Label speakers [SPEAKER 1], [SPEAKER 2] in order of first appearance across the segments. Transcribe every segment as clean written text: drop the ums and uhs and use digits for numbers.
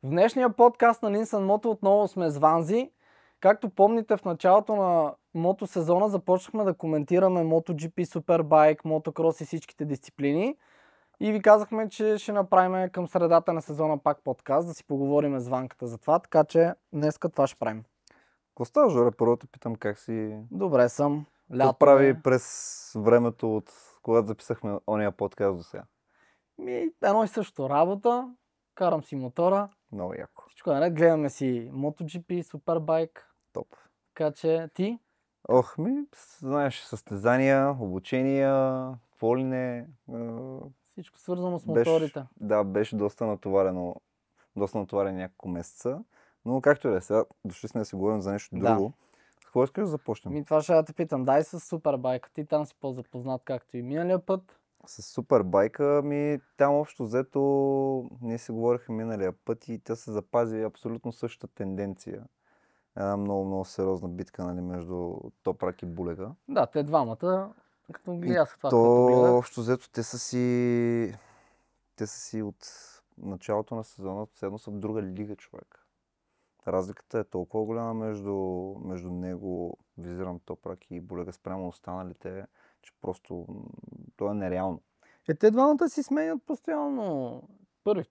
[SPEAKER 1] В днешния подкаст на Nissan Moto отново сме с Ванзи. Както помните, в началото на мото сезона започнахме да коментираме MotoGP, Superbike, Motocross и всичките дисциплини. И ви казахме, че ще направим към средата на сезона пак подкаст, да си поговорим с Ванката за това, така че днеска това ще правим.
[SPEAKER 2] Какво става, Жоре? Първо те питам как си...
[SPEAKER 1] Добре съм.
[SPEAKER 2] Какво
[SPEAKER 1] Лято
[SPEAKER 2] прави през времето от когато записахме ония подкаст до сега?
[SPEAKER 1] Едно и също работа, карам си мотора.
[SPEAKER 2] Много яко.
[SPEAKER 1] Всичко е наред, гледаме си MotoGP, Superbike.
[SPEAKER 2] Топ.
[SPEAKER 1] Така че ти?
[SPEAKER 2] Знаеш, състезания, обучения, какво ли не.
[SPEAKER 1] Всичко свързано с моторите.
[SPEAKER 2] Беше доста натоварен няколко месеца. Но както и да е, сега дошли сме да си говорим за нещо друго. С какво искаш да започнем?
[SPEAKER 1] Това ще да те питам. Дай с Супербайка. Ти там си по-запознат, както и миналия път.
[SPEAKER 2] С Супербайка там общо взето ние си говорихме миналия път и тя се запази абсолютно същата тенденция. Една много сериозна битка, нали, между Топрак и Булега.
[SPEAKER 1] Да, те двамата, като гледах това,
[SPEAKER 2] като гледах. Общо взето те са си от началото на сезона, седно са в друга лига, човек. Разликата е толкова голяма между него, визирам Топрак и Булега спрямо останалите, че просто то е нереално.
[SPEAKER 1] Те двамата си сменят постоянно. Първи,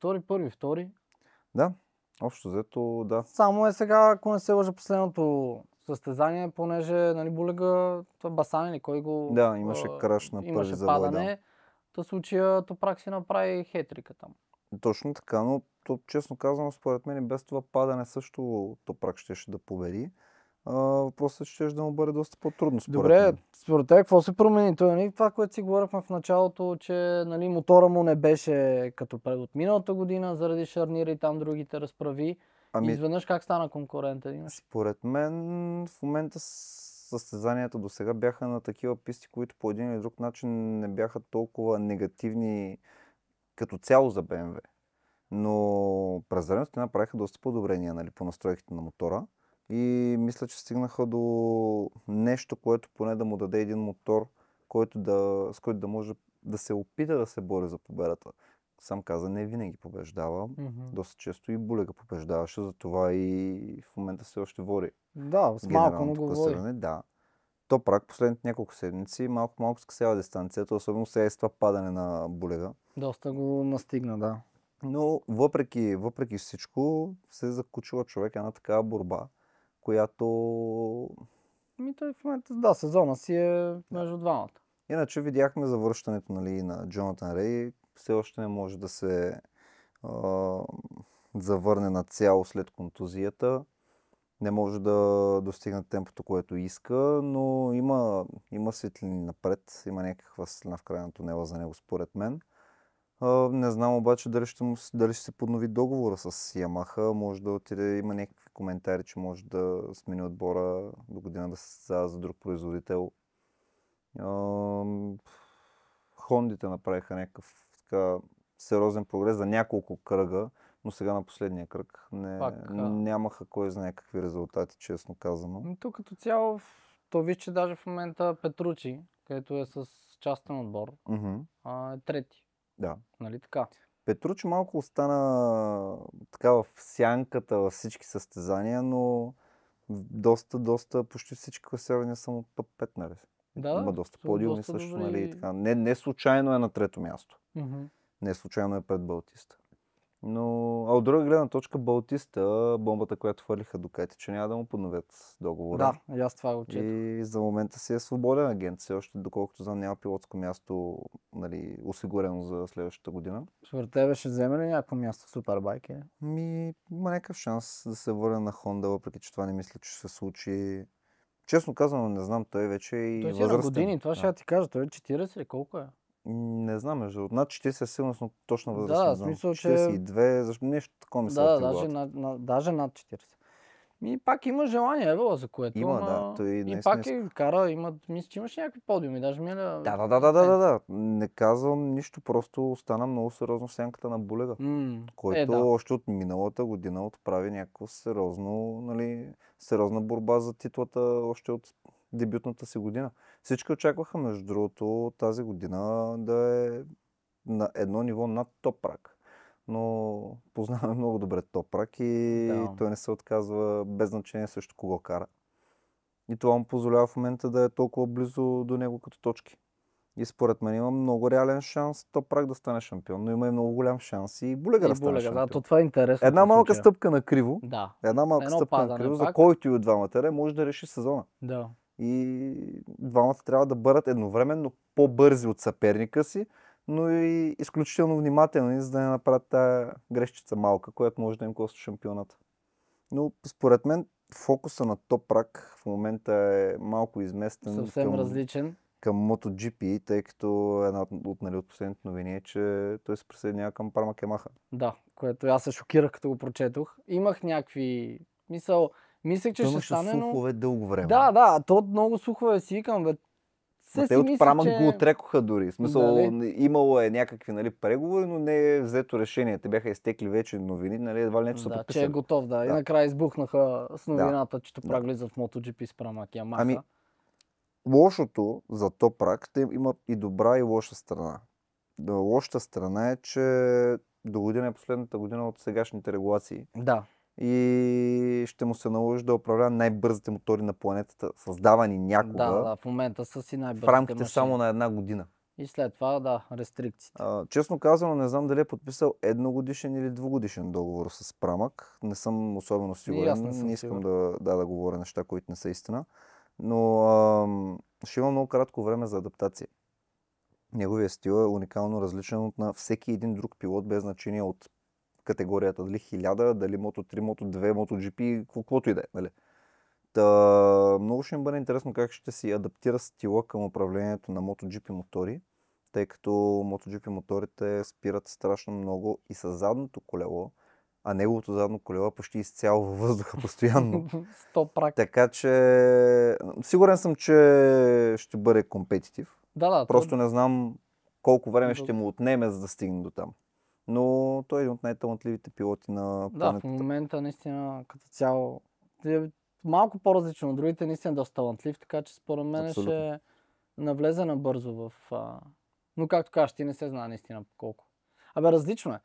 [SPEAKER 1] втори.
[SPEAKER 2] Да, общо взето, да.
[SPEAKER 1] Само е сега, ако не се лъжа, последното състезание, понеже, нали, Булега, това Басан или кой го...
[SPEAKER 2] Да, имаше краш на първи завой, да.
[SPEAKER 1] В случая Топрак си направи хетрика там.
[SPEAKER 2] Точно така, но честно казано, според мен без това падане също Топрак щеше да победи. Въпросът е, че ще да му бъде доста по-трудно
[SPEAKER 1] Добре, според теб какво се промени? Това, което си говорихме в началото, че, нали, мотора му не беше като пред от миналата година, заради шарнира и там другите разправи. Изведнъж как стана конкурентен?
[SPEAKER 2] Според мен в момента състезанията до сега бяха на такива писти, които по един или друг начин не бяха толкова негативни като цяло за BMW. Но през времето те направиха доста подобрения, нали, по настройките на мотора. И мисля, че стигнаха до нещо, което поне да му даде един мотор, с който да може да се опита да се бори за победата. Сам каза, не винаги побеждава. Доста често и Булега побеждаваше, затова и в момента все още води.
[SPEAKER 1] Да, с малко му го води.
[SPEAKER 2] Да. Топрак последните няколко седмици малко скъсява дистанцията, особено сега и с това падане на Булега.
[SPEAKER 1] Доста го настигна, да.
[SPEAKER 2] Но въпреки всичко се закучила човек една такава борба, която...
[SPEAKER 1] Той в момента, да, сезона си е между двамата.
[SPEAKER 2] Иначе видяхме завръщането, нали, на Джонатан Рей. Все още не може да се завърне на цяло след контузията. Не може да достигне темпото, което иска, но има светлини напред. Има някаква светлина в края на тунела за него, според мен. Не знам обаче дали ще се поднови договора с Ямаха. Може да отиде, има някакви коментари, че може да смени отбора до година да се състезава за друг производител. Хондите направиха някакъв така сериозен прогрес за няколко кръга, но сега на последния кръг нямаха кой знае какви резултати, честно казано.
[SPEAKER 1] Тук като цяло, виж, че даже в момента Петручи, където е с частен отбор, е трети.
[SPEAKER 2] Да.
[SPEAKER 1] Нали така?
[SPEAKER 2] Петручи малко остана така в сянката във всички състезания, но доста почти всички класирания са от топ 5, нали?
[SPEAKER 1] Да,
[SPEAKER 2] има доста подиуми също,
[SPEAKER 1] добри...
[SPEAKER 2] нали? Така. Не случайно е на трето място. Не случайно е пред Балтиста. Но, от друга гледна точка, Балтиста, бомбата, която хвърлиха Дукати, че няма да му подновят договора.
[SPEAKER 1] Да, и аз това го четох.
[SPEAKER 2] И за момента си е свободен агент. Все още, доколкото знам, няма пилотско място, нали, осигурено за следващата година.
[SPEAKER 1] Според тебе ще вземе ли някакво място в Супербайк?
[SPEAKER 2] Има някакъв шанс да се върне на Хонда, въпреки че това не мисля, че ще се случи. Честно казвам, не знам, той вече е и възрастен.
[SPEAKER 1] Той си на години, това ще ти кажа. Той е 40 ли? Колко е?
[SPEAKER 2] Не знам, между над 40 е силно, но точно възраст.
[SPEAKER 1] Да, в смисъл, че...
[SPEAKER 2] 42, защо нещо такова ми се
[SPEAKER 1] даже над 40. Пак има желание, за което.
[SPEAKER 2] Има, да. Той
[SPEAKER 1] и пак кара, мисля, че имаш някакви подиуми. Даже
[SPEAKER 2] Да. Не казвам нищо, просто остана много сериозно в сянката на Булега. Който още от миналата година отправи някакво сериозна борба за титлата още от дебютната си година. Всички очакваха, между другото, тази година да е на едно ниво над Топрак. но познаваме много добре Топрак и той не се отказва без значение също кого кара. И това му позволява в момента да е толкова близо до него като точки. И според мен има много реален шанс Топрак да стане шампион, но има и много голям шанс и Булега да стане шампион.
[SPEAKER 1] Да, това е интересно.
[SPEAKER 2] Една малка стъпка на криво, за който и от двамата може да реши сезона.
[SPEAKER 1] Да.
[SPEAKER 2] И двамата трябва да бъдат едновременно по-бързи от съперника си, но и изключително внимателни, за да не направят тая грешчица малка, която може да им коства шампионата. Но според мен фокуса на Топрак в момента е малко изместен.
[SPEAKER 1] Съвсем различен.
[SPEAKER 2] Към MotoGP, тъй като една от последните новини е, че той се присъединява към Пармак Ямаха.
[SPEAKER 1] Да, което аз се шокирах, като го прочетох. Имах някакви... Мислех, че ще стане, но...
[SPEAKER 2] слухове дълго време.
[SPEAKER 1] Да, то много слухове си викам, бе.
[SPEAKER 2] Те от Пармак го отрекоха дори. В смисъл, имало е някакви преговори, но не е взето решение. Те бяха изтекли вече новини, едва ли не, че са подписали.
[SPEAKER 1] Че е готов, да. И накрая избухнаха с новината, че Топрак влиза в MotoGP с Пармак Ямаха.
[SPEAKER 2] Лошото за Топрак, те има и добра и лоша страна. Лошата страна е, че до година е последната година от сегашните регулации.
[SPEAKER 1] Да.
[SPEAKER 2] И ще му се наложи да управлява най-бързите мотори на планетата, създавани някога.
[SPEAKER 1] Да, в момента са си най-бързите
[SPEAKER 2] в рамките машини. Само на една година.
[SPEAKER 1] И след това, рестрикциите.
[SPEAKER 2] Честно казано, не знам дали е подписал едногодишен или двугодишен договор с Прамак. Не съм особено сигурен. Не искам да говоря неща, които не са истина. Но ще има много кратко време за адаптация. Неговия стил е уникално различен от на всеки един друг пилот, без значение от категорията, дали 1000, дали Moto3, Moto2, MotoGP, каквото и да е. Нали? Много ще им бъде интересно как ще си адаптира стила към управлението на MotoGP мотори, тъй като MotoGP моторите спират страшно много и с задното колело, а неговото задно колело почти изцяло във въздуха постоянно. Така че сигурен съм, че ще бъде компетитив. Просто не знам колко време ще му отнеме, за да стигне до там. Но той е един от най-талантливите пилоти на планетата.
[SPEAKER 1] Да, в момента наистина като цяло е малко по-различно от другите, наистина доста талантлив, така че според мен ще навлезе набързо в... Но както кажеш, ти не се знае наистина колко. Различно е.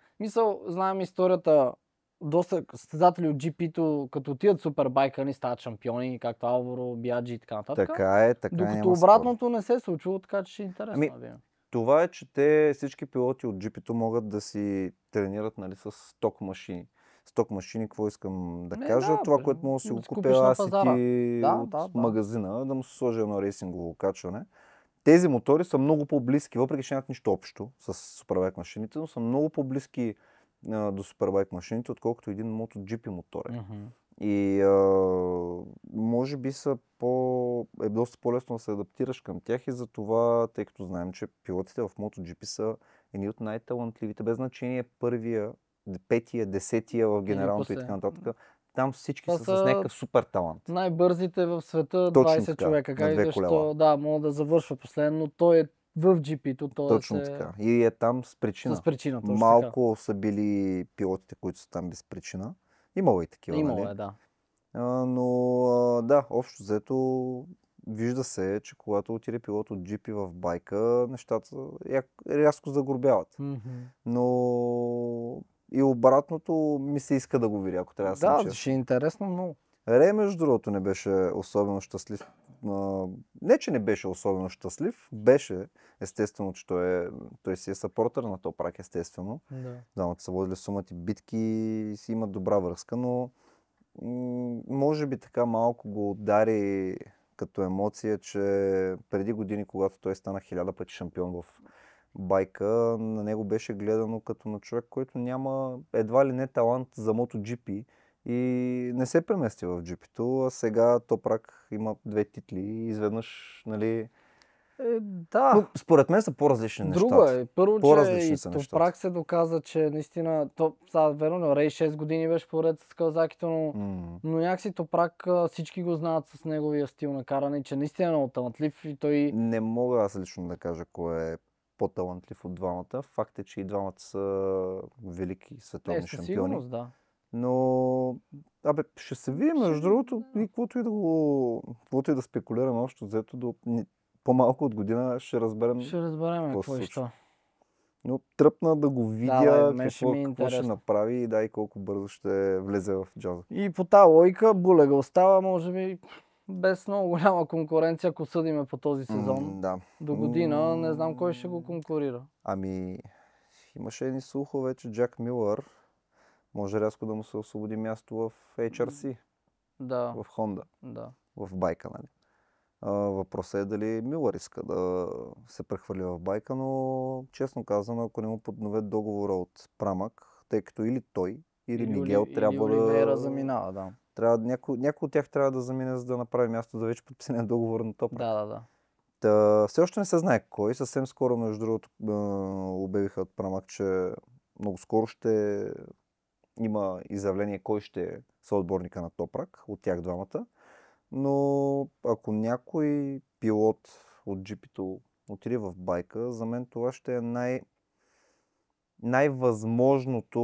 [SPEAKER 1] Знаем историята, доста състезатели от GP-то, като отидат супербайка, ни стават шампиони, както Алваро, Биаджи и така нататък.
[SPEAKER 2] Така е.
[SPEAKER 1] Докато обратното не се е случило, така че ще е интересно да видим.
[SPEAKER 2] Това е, че всички пилоти от GP-то могат да си тренират с сток машини. Сток машини, какво искам да кажа? Това, което мога да си го купя аз и ти от магазина, да му се сложи едно рейсингово качване. Тези мотори са много по-близки, въпреки че нямат нищо общо с супербайк машините, но са много по-близки до супербайк машините, отколкото един MotoGP мотор е. И може би е доста по-лесно да се адаптираш към тях и за това, тъй като знаем, че пилотите в MotoGP са едни от най-талантливите, без значение първия, петия, десетия в генералното и така нататък. Там всички са с някакъв супер талант.
[SPEAKER 1] Най-бързите в света, 20 човека. Мога да завършва последно, но той е в GP-то.
[SPEAKER 2] Точно така. И е там с причина.
[SPEAKER 1] С причина, точно
[SPEAKER 2] малко така са били пилотите, които са там без причина. Имало и такива,
[SPEAKER 1] Имало е, да.
[SPEAKER 2] Но общо взето вижда се, че когато отиде пилот от GP в байка, нещата рязко загорбяват. Но и обратното ми се иска да го видя, ако трябва да съм честен.
[SPEAKER 1] Да, ще е интересно много.
[SPEAKER 2] Рей, между другото, не беше особено щастлив. Не, че не беше особено щастлив, беше естествено, че той си е съпортер на Топрак, естествено. Двамата са водили сумати битки и си имат добра връзка, но може би така малко го удари като емоция, че преди години, когато той стана 1000 пъти шампион в байка, на него беше гледано като на човек, който няма едва ли не талант за MotoGP и не се премести в GP-то, а сега Топрак има 2 титли и изведнъж, нали...
[SPEAKER 1] Да.
[SPEAKER 2] Но според мен са по-различни нещата.
[SPEAKER 1] Друго е. Първо, че и Топрак се доказа, че наистина... Верно, Рей 6 години беше поред с Кавазакито, но някакси Топрак всички го знаят с неговия стил на каране, че наистина е много талантлив и той...
[SPEAKER 2] Не мога аз лично да кажа кой е по-талантлив от двамата. Факт е, че и двамата са велики световни шампиони.
[SPEAKER 1] Сигурност, да.
[SPEAKER 2] Но, ще се видим, между другото, и каквото и да спекулираме общо взето, до по-малко от година ще разберем
[SPEAKER 1] какво е това.
[SPEAKER 2] Но тръпна да го
[SPEAKER 1] Да,
[SPEAKER 2] видя
[SPEAKER 1] мен ще ми е
[SPEAKER 2] какво ще
[SPEAKER 1] интересно.
[SPEAKER 2] направи и да, и колко бързо ще влезе в джаза.
[SPEAKER 1] И по тази логика Булега остава, може би, без много голяма конкуренция, ако съдиме по този сезон.
[SPEAKER 2] Да.
[SPEAKER 1] До година не знам кой ще го конкурира.
[SPEAKER 2] Ами, имаше едни слухове, че Джак Милър може рязко да му се освободи място в HRC,
[SPEAKER 1] Да,
[SPEAKER 2] в Honda,
[SPEAKER 1] да.
[SPEAKER 2] в байка, нали? Въпросът е дали Милър иска да се прехвърли в байка, но честно казано, ако не му подновят договора от Прамак, тъй като или той, или Мигел трябва
[SPEAKER 1] Оливейра
[SPEAKER 2] да...
[SPEAKER 1] заминава, да.
[SPEAKER 2] Някой от тях трябва да замине, за да направи място за вече подписания договор на Топрак.
[SPEAKER 1] Да.
[SPEAKER 2] Все още не се знае кой. Съвсем скоро, между другото, обявиха от Прамак, че много скоро ще има изявление кой ще е съотборника на Топрак от тях двамата. Но ако някой пилот от GP-то отиде в байка, за мен това ще е най-възможното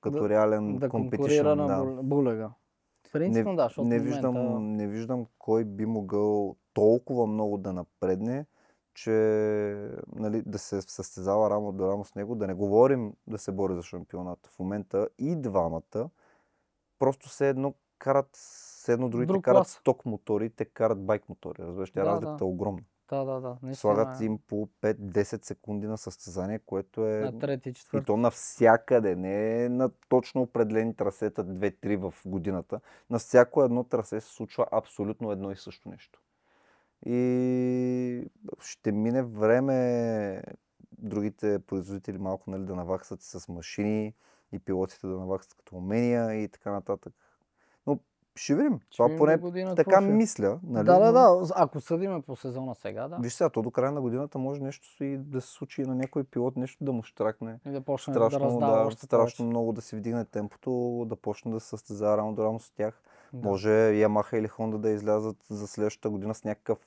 [SPEAKER 2] като реален
[SPEAKER 1] да
[SPEAKER 2] компетишън.
[SPEAKER 1] конкурира на Булега. Принципно да, защото
[SPEAKER 2] не виждам кой би могъл толкова много да напредне, че нали, да се състезава рамо до рамо с него, да не говорим да се бори за шампионата. В момента и двамата просто все едно другите
[SPEAKER 1] Друг
[SPEAKER 2] карат
[SPEAKER 1] клас.
[SPEAKER 2] сток мотори, те карат байк мотори. Разбираш, разликата е огромна.
[SPEAKER 1] Да.
[SPEAKER 2] Слагат им по 5-10 секунди на състезание, което е...
[SPEAKER 1] На трети,
[SPEAKER 2] И
[SPEAKER 1] четвърти.
[SPEAKER 2] то навсякъде, не е на точно определени трасета 2-3 в годината. На всяко едно трасе се случва абсолютно едно и също нещо. И ще мине време другите производители малко нали, да наваксат с машини и пилотите да наваксат като умения и така нататък. Но ще видим. Това поне така мисля. Нали?
[SPEAKER 1] Да. Ако съдиме по сезона сега, да.
[SPEAKER 2] Виж сега, то до края на годината може нещо и да се случи и на някой пилот, нещо да му щракне.
[SPEAKER 1] И да почне да раздава още
[SPEAKER 2] страшно много да си вдигне темпото, да почне да се състезава рамо до рамо с тях.
[SPEAKER 1] Да.
[SPEAKER 2] Може Yamaha или Honda да излязат за следващата година с някакъв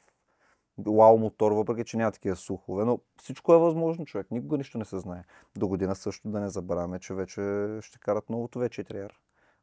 [SPEAKER 2] вау мотор, въпреки че няма такива слухове, но всичко е възможно, човек. Никога нищо не се знае. До година също да не забравяме, че вече ще карат новото V4R,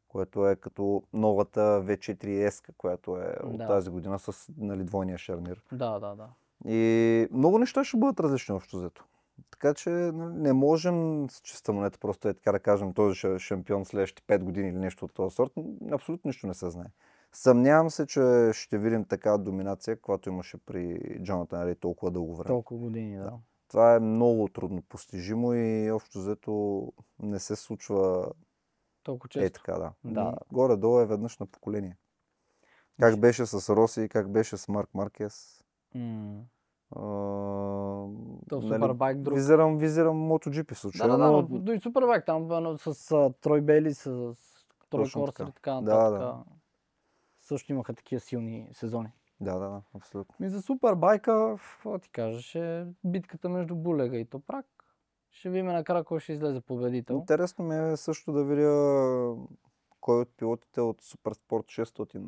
[SPEAKER 2] което е като новата V4S, която е от тази година с нали, двойния шарнир.
[SPEAKER 1] Да.
[SPEAKER 2] И много неща ще бъдат различни общо взето. Така че не можем с чиста монета просто е така да кажем, този ще е шампион следващите 5 години или нещо от този сорт. Абсолютно нищо не се знае. Съмнявам се, че ще видим такава доминация, която имаше при Джонатан Рейд толкова дълго време.
[SPEAKER 1] Толкова години, да.
[SPEAKER 2] Това е много трудно постижимо и общо взето не се случва
[SPEAKER 1] толкова често.
[SPEAKER 2] Така, да. Горе-долу е веднъж на поколение. Как беше с Роси, как беше с Марк Маркес.
[SPEAKER 1] Супербайк друг.
[SPEAKER 2] Визирам MotoGP в случая.
[SPEAKER 1] Да, но и Супербайк там с Трой Бейли, с Трой Корсър и така нататък. Да. Също имаха такива силни сезони.
[SPEAKER 2] Да, абсолютно.
[SPEAKER 1] И за Супербайка, какво ти кажеш, е битката между Булега и Топрак. Ще видим накрая кой ще излезе победител.
[SPEAKER 2] Интересно ми е също да видя кой от пилотите от Суперспорт 600,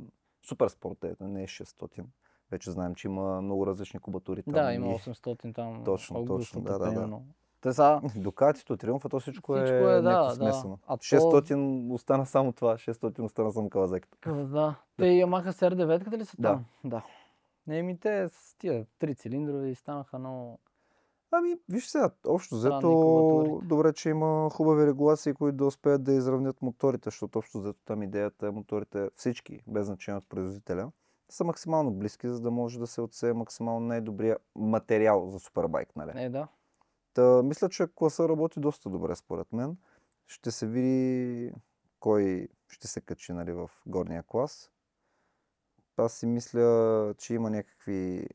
[SPEAKER 2] Суперспорт не е 600. Вече знаем, че има много различни кубатури там.
[SPEAKER 1] Да, има 800 там.
[SPEAKER 2] Точно, да.
[SPEAKER 1] Те са...
[SPEAKER 2] Дукатито, Триумфа, то всичко е някакво смесено. 600 остана само това, 600 остана само Кавазаките.
[SPEAKER 1] Да. Те Ямаха CR9 ли са там? Да. Те с тия 3 цилиндрови станаха много...
[SPEAKER 2] Виж сега, общо взето, добре, че има хубави регулации, които да успеят да изравнят моторите, защото общо взето там идеята е моторите всички, без значение от производителя, са максимално близки, за да може да се отсее максимално най-добрия материал за супербайк, нали?
[SPEAKER 1] Да.
[SPEAKER 2] Мисля, че класа работи доста добре, според мен. Ще се види кой ще се качи нали, в горния клас. Аз си мисля, че има някакви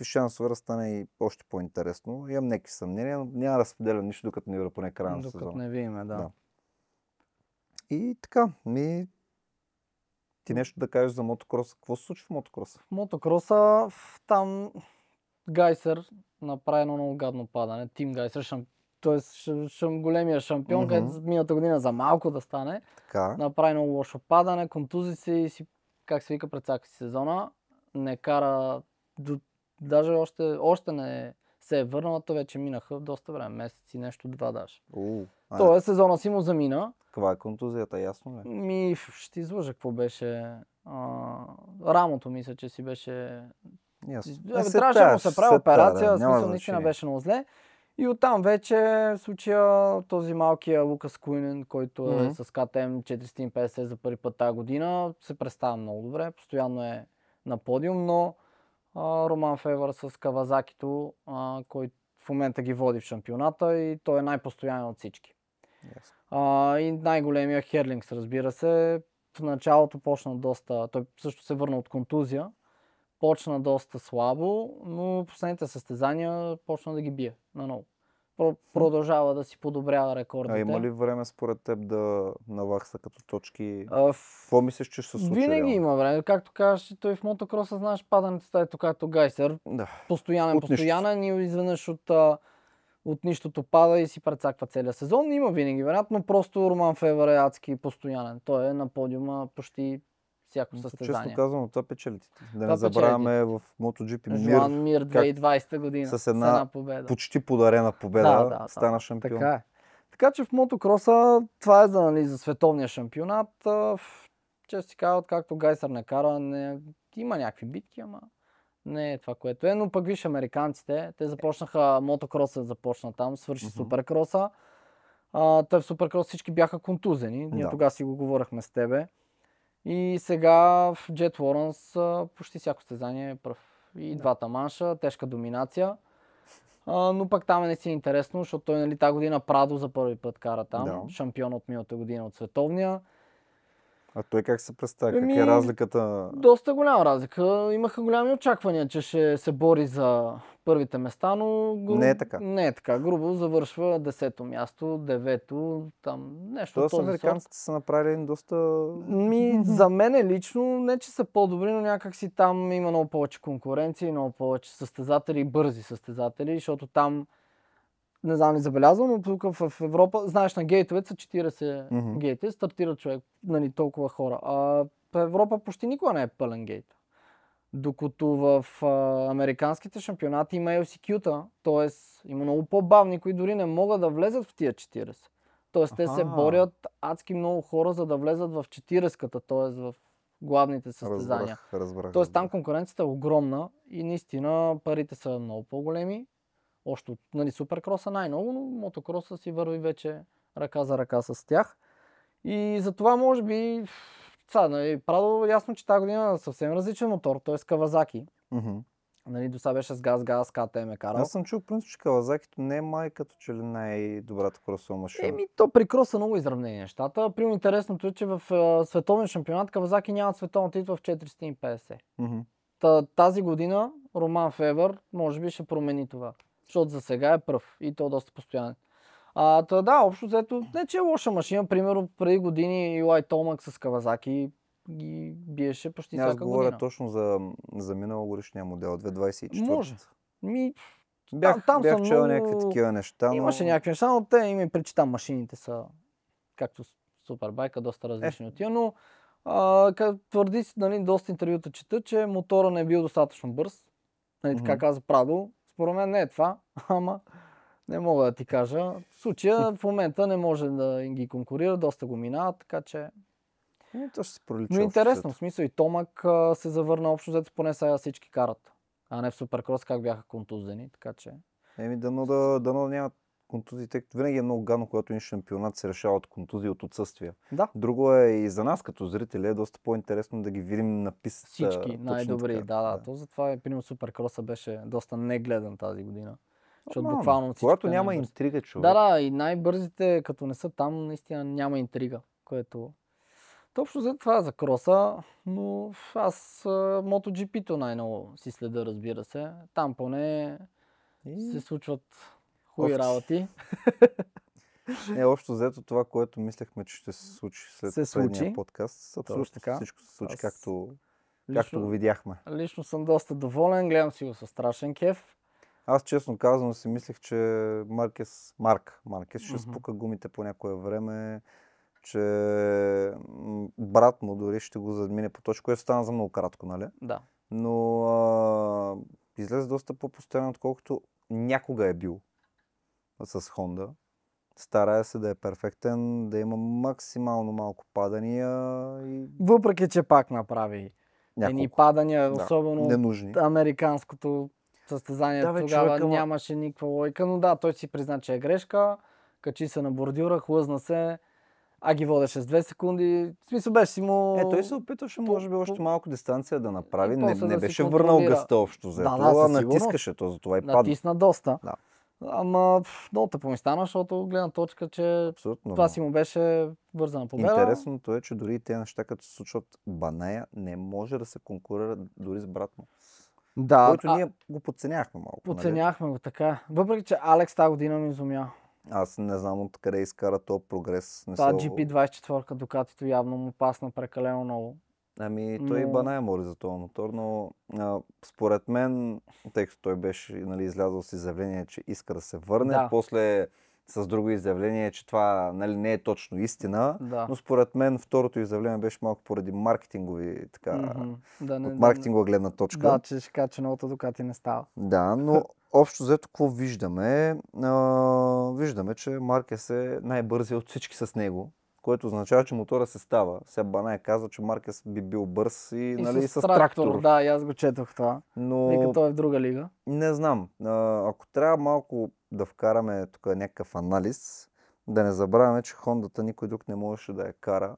[SPEAKER 2] шансове да стане и още по-интересно. Имам някакви съмнения, но няма да споделям нищо, докато не видя поне края на сезона.
[SPEAKER 1] Докато не видим, да.
[SPEAKER 2] И така, ти нещо да кажеш за мотокроса. Какво се случва в мотокроса?
[SPEAKER 1] В мотокроса там Гайсер направи едно много гадно падане. Тим Гайсер, т.е. големия шампион, където миналата година за малко да стане.
[SPEAKER 2] Така.
[SPEAKER 1] Направи много лошо падане, контузи се и си, как се вика, прецака си сезона. Не кара, даже още не се е върнала, то вече минаха доста време, месеци, нещо, 2 даже. Тоест сезона си му замина.
[SPEAKER 2] Каква е контузията, ясно ли?
[SPEAKER 1] Ще излъжа какво беше. Рамото мисля, че си беше... Трябваше да му се прави операция, в смисъл наистина беше много зле. И оттам вече в случая този малкия Лукас Куинен, който е с КТМ 450 за първи път тази година, се представя много добре, постоянно е на подиум, но Роман Февър с Кавазакито, който в момента ги води в шампионата и той е най-постоянен от всички. И най-големия Херлингс, разбира се, в началото почна доста, той също се върна от контузия, почна доста слабо, но последните състезания почна да ги бие наново. Продължава да си подобрява рекордите.
[SPEAKER 2] А има ли време според теб да навакса като точки? Какво мислиш, че ще се случи?
[SPEAKER 1] Винаги има време. Както кажеш, той в мотокроса, знаеш, падането ето както Гайсер.
[SPEAKER 2] Да.
[SPEAKER 1] Постоянен и изведнъж от нищото пада и си прецаква целия сезон. Има винаги вероятно, просто Роман Февър е адски постоянен. Той е на подиума почти всяко състезание.
[SPEAKER 2] Често казвам, това печелите. Да не забравяме в MotoGP
[SPEAKER 1] Жуан Мир 2020 година
[SPEAKER 2] с една
[SPEAKER 1] победа.
[SPEAKER 2] Почти подарена победа стана шампион.
[SPEAKER 1] Така е. Така че в мотокроса това е за световния шампионат. Често си казват, както Гайсър не кара, има някакви битки, ама не е това, което е. Но пък виж американците, те започнаха, мотокроса започна там, свърши суперкроса. Те в суперкрос всички бяха контузени. Ние тогава си го говорихме с тебе. И сега в Джет Лоренс почти всяко състезание е пръв. И двата манша, тежка доминация. Но пък там не си интересно, защото той тази година Прадо за първи път кара там. Шампион от миналата година от световния.
[SPEAKER 2] А той как се представя? Как е разликата?
[SPEAKER 1] Доста голяма разлика. Имаха голями очаквания, че ще се бори за първите места, но
[SPEAKER 2] не е така.
[SPEAKER 1] Не е така. Грубо завършва 10-то място, 9-то, там нещо
[SPEAKER 2] от този американците са направили доста...
[SPEAKER 1] За мен лично, не че са по-добри, но някак си там има много повече конкуренция, много повече състезатели, бързи състезатели, защото там не знам ли забелязвам, но тук в Европа, знаеш, на гейтовете са 40 гейта, стартира човек, толкова хора. В Европа почти никога не е пълен гейт. Докато в американските шампионати има LCQ-та, т.е. има много по-бавни, които дори не могат да влезат в тия 40. Т.е. те се борят адски много хора, за да влезат в 40-ката, т.е. в главните състезания. Т.е. там конкуренцията е огромна и наистина парите са много по-големи. Още суперкроса най-много, но мотокроса си върви вече ръка за ръка с тях. И затова може би Прадо ясно, че тази година е съвсем различен мотор, т.е. Кавазаки. До сега беше с газ, КТМ е карал.
[SPEAKER 2] Аз съм чул, принцип, че Кавазакито не е май като че ли най-добрата кросова машина.
[SPEAKER 1] То при кроса много изравнени нещата. Примерно интересното е, че в световния шампионат Кавазаки нямат световна титла в 450. Тази година Роман Февър може би ще промени това. Защото за сега е пръв и то доста постоянен. Общо взето, не че е лоша машина. Примерно преди години Илай Томак с Кавазаки ги биеше почти всяка година.
[SPEAKER 2] Аз говоря точно за миналогодишния модел, 2024.
[SPEAKER 1] Може.
[SPEAKER 2] Бях чел някакви такива неща.
[SPEAKER 1] Имаше някакви неща, но те им причитам, машините са, както Супербайка, доста различни от тия, но твърди си, доста интервюта чета, че мотора не е бил достатъчно бърз. Така каза Прадо. Според мен не е това, ама не мога да ти кажа. В случая в момента не може да ги конкурира, доста го минава, така че...
[SPEAKER 2] То ще се пролича.
[SPEAKER 1] Но интересно, в смисъл и Томак се завърна общо, взето поне сега всички карат. А не в Суперкрос как бяха контузени, така че...
[SPEAKER 2] Дано да нямат контузии, тъй като винаги е много гадно, когато един шампионат се решава от контузии, от отсъствия.
[SPEAKER 1] Да.
[SPEAKER 2] Друго е и за нас като зрители е доста по-интересно да ги видим на пистата.
[SPEAKER 1] Всички най-добри, То затова примерно Суперкроса беше доста негледан тази година. Защото буквално
[SPEAKER 2] когато няма интрига, човек.
[SPEAKER 1] И най-бързите, като не са там, наистина няма интрига, което... Точно за това е за кроса, но аз MotoGP-то най-много си следа, разбира се. Там поне се случват хубави работи.
[SPEAKER 2] Общо взето това, което мислехме, че ще се случи след предния подкаст. Абсолютно всичко се случи, както го видяхме.
[SPEAKER 1] Лично съм доста доволен, гледам си го със страшен кеф.
[SPEAKER 2] Аз честно казвам си мислех, че Марк Маркес ще спука гумите по някое време, че брат му дори ще го задмине по точка, което стана за много кратко, нали?
[SPEAKER 1] Да.
[SPEAKER 2] Но излезе доста по-постоянно, отколкото някога е бил с Хонда. Старая се да е перфектен, да има максимално малко падания. Въпреки,
[SPEAKER 1] че пак направи едни падания, особено
[SPEAKER 2] ненужни.
[SPEAKER 1] Американското състезанието,
[SPEAKER 2] Да, бе,
[SPEAKER 1] тогава
[SPEAKER 2] човек, ама-
[SPEAKER 1] нямаше никаква логика, но да, той си призна, че е грешка, качи се на бордюра, хлъзна се, а ги водеше с 2 секунди. В смисъл беше си му...
[SPEAKER 2] той се опитваше, може би, още малко дистанция да направи.
[SPEAKER 1] И
[SPEAKER 2] Не,
[SPEAKER 1] после
[SPEAKER 2] не
[SPEAKER 1] да си
[SPEAKER 2] беше върнал
[SPEAKER 1] контролира.
[SPEAKER 2] гъста общо
[SPEAKER 1] Да,
[SPEAKER 2] взето,
[SPEAKER 1] да, със
[SPEAKER 2] натискаше, то затова и падна.
[SPEAKER 1] Натисна доста.
[SPEAKER 2] Да.
[SPEAKER 1] Ама много тъпо ми стана, защото гледна точка, че
[SPEAKER 2] Абсолютно.
[SPEAKER 1] това си му беше вързана победа.
[SPEAKER 2] Интересното е, че дори и тези неща, като се случват, Баная не може да се конкурира дори с брат му.
[SPEAKER 1] Да,
[SPEAKER 2] Който ние го подценяхме малко.
[SPEAKER 1] подценяхме го така. Въпреки, че Алекс тази година ми изумя.
[SPEAKER 2] Аз не знам откъде изкара този прогрес.
[SPEAKER 1] Това GP24 Дукатито явно му пасна прекалено много.
[SPEAKER 2] Ами той и Баная мори за този мотор, но според мен, тъй като той беше излязъл с изявление, че иска да се върне, после с друго изявление, че това не е точно истина, но според мен второто изявление беше малко поради маркетингови, от маркетингова гледна точка.
[SPEAKER 1] Да, че ще кажа, че новата Дукати не става.
[SPEAKER 2] Да, но общо взето какво виждаме? Виждаме, че Маркес е най-бързият от всички с него, което означава, че мотора се става. Сега Банай казва, че Маркес би бил бърз и с трактор.
[SPEAKER 1] Да, и аз го четох това.
[SPEAKER 2] Но...
[SPEAKER 1] Вика, той е в друга лига.
[SPEAKER 2] Не знам. Ако трябва малко да вкараме тук някакъв анализ, да не забравяме, че Хондата никой друг не можеше да я кара.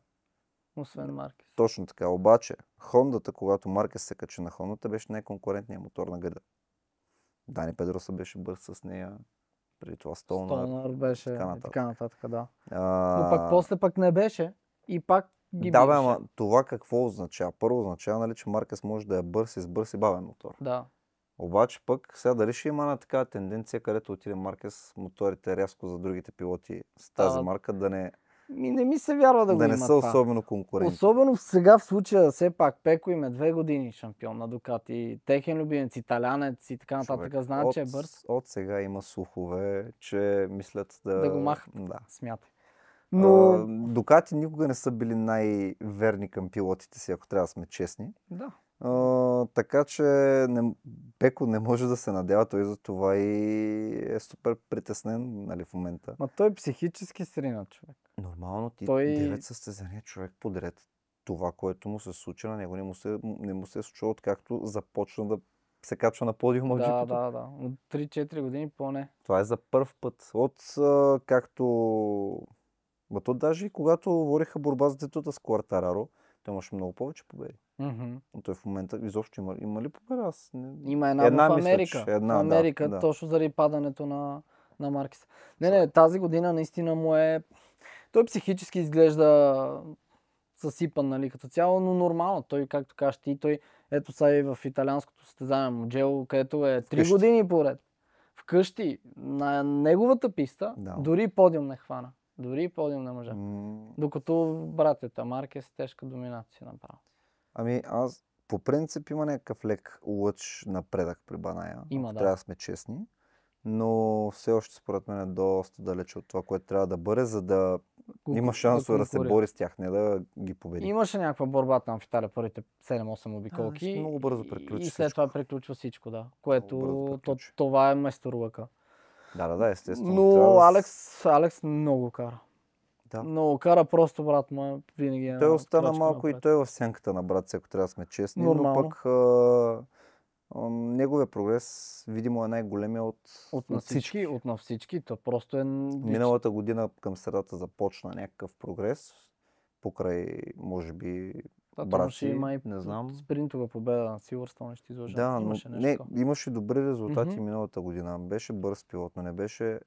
[SPEAKER 1] Освен Маркес.
[SPEAKER 2] Точно така. Обаче, Хондата, когато Маркес се качи на Хондата, беше най-конкурентният мотор на гъда. Дани Педроса беше бърз с нея. Преди това Столнар
[SPEAKER 1] беше
[SPEAKER 2] и
[SPEAKER 1] така нататък, да. Но пак после не беше и пак ги
[SPEAKER 2] да, бе, ама това какво означава? Първо означава, че Маркес може да е бърз и бавен мотор.
[SPEAKER 1] Да.
[SPEAKER 2] Обаче пък сега дали ще има на такава тенденция, където отиде Маркес, моторите рязко за другите пилоти с тази марка да не...
[SPEAKER 1] Не ми се вярва да го има
[SPEAKER 2] не са особено конкуренти.
[SPEAKER 1] Особено сега в случая, все пак Пеко им е 2 години шампион на Дукати, техен любимец, италянец и така нататък, знаят, че е бърз.
[SPEAKER 2] От сега има слухове, че мислят
[SPEAKER 1] да го махат,
[SPEAKER 2] да.
[SPEAKER 1] Смятай.
[SPEAKER 2] Но Дукати никога не са били най-верни към пилотите си, ако трябва да сме честни.
[SPEAKER 1] Да.
[SPEAKER 2] Така че Пеко не може да се надява, той за това и е супер притеснен в момента.
[SPEAKER 1] Ма той психически срина, човек.
[SPEAKER 2] Нормално, 9 състезания човек подред. Това, което му се случи на него, не му се е случило, откакто започна да се качва на подиума в джипито.
[SPEAKER 1] Да. От 3-4 години поне.
[SPEAKER 2] Това е за първ път. Както... то даже и когато водиха борба за титлата с Куартараро, той имаше много повече победи. Но той в момента изобщо има ли победа?
[SPEAKER 1] Има една в Америка. В Америка, точно заради падането на Маркес. Не, тази година наистина му е... Той психически изглежда съсипан, като цяло, но нормално. Той, както кажеш ти, ето сега и в италианското състезание Муджело, където е 3 години поред. Вкъщи, на неговата писта, дори подиум не хвана. Дори подиум не може. Докато братята Маркес тежка доминация направо.
[SPEAKER 2] Ами аз по принцип има някакъв лек лъч напредък при Баная. Трябва да сме честни. Но все още според мен е доста далече от това, което трябва да бъде, за да има шансове да се бори с тях, не да ги победи.
[SPEAKER 1] Имаше някаква борба там в Италия, първите 7-8 обиколки.
[SPEAKER 2] Много бързо приключи.
[SPEAKER 1] И след това приключва всичко, да. Което това е месторулъка.
[SPEAKER 2] Да, естествено.
[SPEAKER 1] Но Алекс много кара. Да. Много кара, просто брат му винаги е.
[SPEAKER 2] Той остана малко и той в сянката на брат си, ако трябва да сме честни.
[SPEAKER 1] Нормално.
[SPEAKER 2] Но пък неговия прогрес видимо е най-големия от всички.
[SPEAKER 1] От на всички. То просто е...
[SPEAKER 2] Миналата година към средата започна някакъв прогрес. Покрай, може би, брат си, не знам.
[SPEAKER 1] Спринтова победа на Силвърстоун, ще излъжа.
[SPEAKER 2] Да, имаше добри резултати миналата година. Беше бърз пилот, но не беше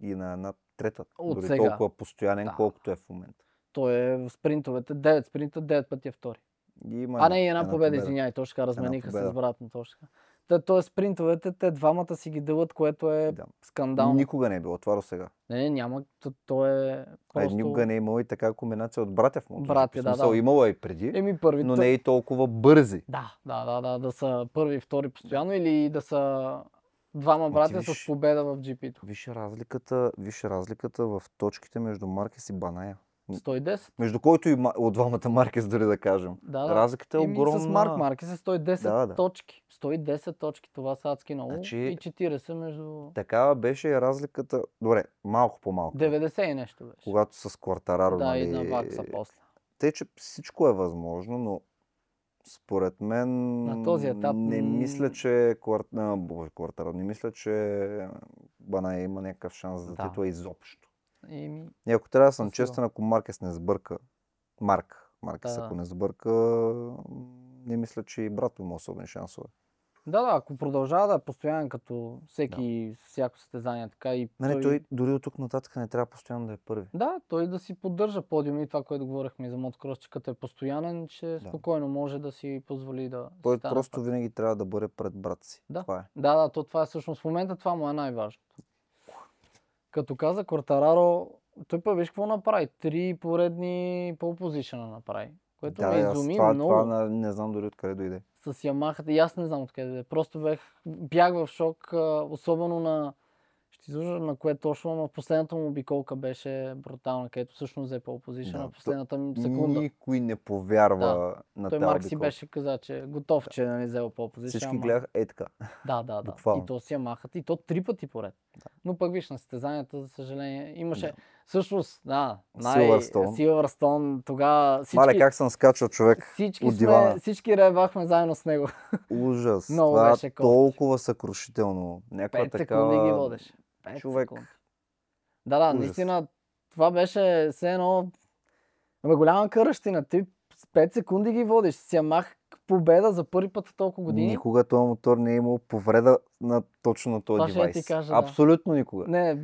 [SPEAKER 2] и на една трета. Дори сега. Толкова постоянен, колкото е в момента.
[SPEAKER 1] Той е в спринтовете 9 спринта, 9 пъти е втори. Една победа, извиняй, точно така размениха с брат му, точно така. Тоест спринтовете, те двамата си ги делят, което е скандално.
[SPEAKER 2] Никога не е било това до сега.
[SPEAKER 1] Не, няма, то е просто...
[SPEAKER 2] Никога не е имало и така комбинация от братя в мотор.
[SPEAKER 1] Да.
[SPEAKER 2] Имало и преди,
[SPEAKER 1] първи,
[SPEAKER 2] но не е и толкова бързи.
[SPEAKER 1] Да са първи и втори постоянно или да са двама братя с победа в GP-то.
[SPEAKER 2] Виж разликата в точките между Маркес и Баная.
[SPEAKER 1] 110.
[SPEAKER 2] Между който и от двамата Маркес, дори да кажем. Разликата е огромна.
[SPEAKER 1] С Маркес е 110 точки. 110 точки, това са адски много. И 40 между...
[SPEAKER 2] Такава беше и разликата... Добре, малко по-малко.
[SPEAKER 1] 90 и нещо беше.
[SPEAKER 2] Когато с Куартараро,
[SPEAKER 1] и на Вакса после.
[SPEAKER 2] Тъй, че всичко е възможно, но Според мен
[SPEAKER 1] На този етап,
[SPEAKER 2] не мисля, че Квартаро, не мисля, че Банай има някакъв шанс за
[SPEAKER 1] Да.
[SPEAKER 2] титла изобщо.
[SPEAKER 1] Еми,
[SPEAKER 2] И ако трябва да съм
[SPEAKER 1] със сигурност.
[SPEAKER 2] честен, ако Маркес не сбърка, Маркес
[SPEAKER 1] Да.
[SPEAKER 2] ако не сбърка, не мисля, че и брат има особени шансове.
[SPEAKER 1] Да, ако продължава да е постоянен като всяко състезание, така и
[SPEAKER 2] Нали, той дори от тук нататък не трябва постоянно да е първи.
[SPEAKER 1] Да, той да си поддържа подиум и това, което говорихме и за мотокрос, че като е постоянен, че спокойно може да си позволи да
[SPEAKER 2] Той
[SPEAKER 1] стане
[SPEAKER 2] просто
[SPEAKER 1] пак.
[SPEAKER 2] винаги трябва да бъде пред брат си.
[SPEAKER 1] Да.
[SPEAKER 2] Това е.
[SPEAKER 1] Да, това е всъщност в момента, това му е най-важното. Като каза Квартараро, той пък виж какво направи. 3 поредни пол позишъна направи. Което ме изуми много.
[SPEAKER 2] Това не знам дори откъде дойде.
[SPEAKER 1] С Ямахата и аз не знам откъде дойде. Просто бях в шок, особено ще излъжа на кое точно, но последната му обиколка беше брутална, където всъщност взе пол позишъна в последната секунда.
[SPEAKER 2] Никой не повярва на
[SPEAKER 1] Той
[SPEAKER 2] тази
[SPEAKER 1] Марк си
[SPEAKER 2] обиколка.
[SPEAKER 1] беше казал, че готов, че не взел пол позишън.
[SPEAKER 2] Всички гледаха така.
[SPEAKER 1] Да.
[SPEAKER 2] Буквално.
[SPEAKER 1] И то си Ямахата, и то 3 пъти поред. Но пък виж на състезанията, за съжаление, имаше всъщност, Силвърстоун, тогава всички...
[SPEAKER 2] Мале, как съм скачал човек от дивана.
[SPEAKER 1] Всички ревахме заедно с него.
[SPEAKER 2] Ужас.
[SPEAKER 1] Много
[SPEAKER 2] това
[SPEAKER 1] беше
[SPEAKER 2] толкова съкрушително.
[SPEAKER 1] 5 секунди ги водеше. 5
[SPEAKER 2] човек.
[SPEAKER 1] секунди. Да, наистина, това беше все едно голяма къръщина. Ти с 5 секунди ги водиш. С Ямах победа за първи път в толкова години.
[SPEAKER 2] Никога този мотор не е имал повреда точно на този девайс.
[SPEAKER 1] Ти кажа,
[SPEAKER 2] абсолютно никога.
[SPEAKER 1] Не,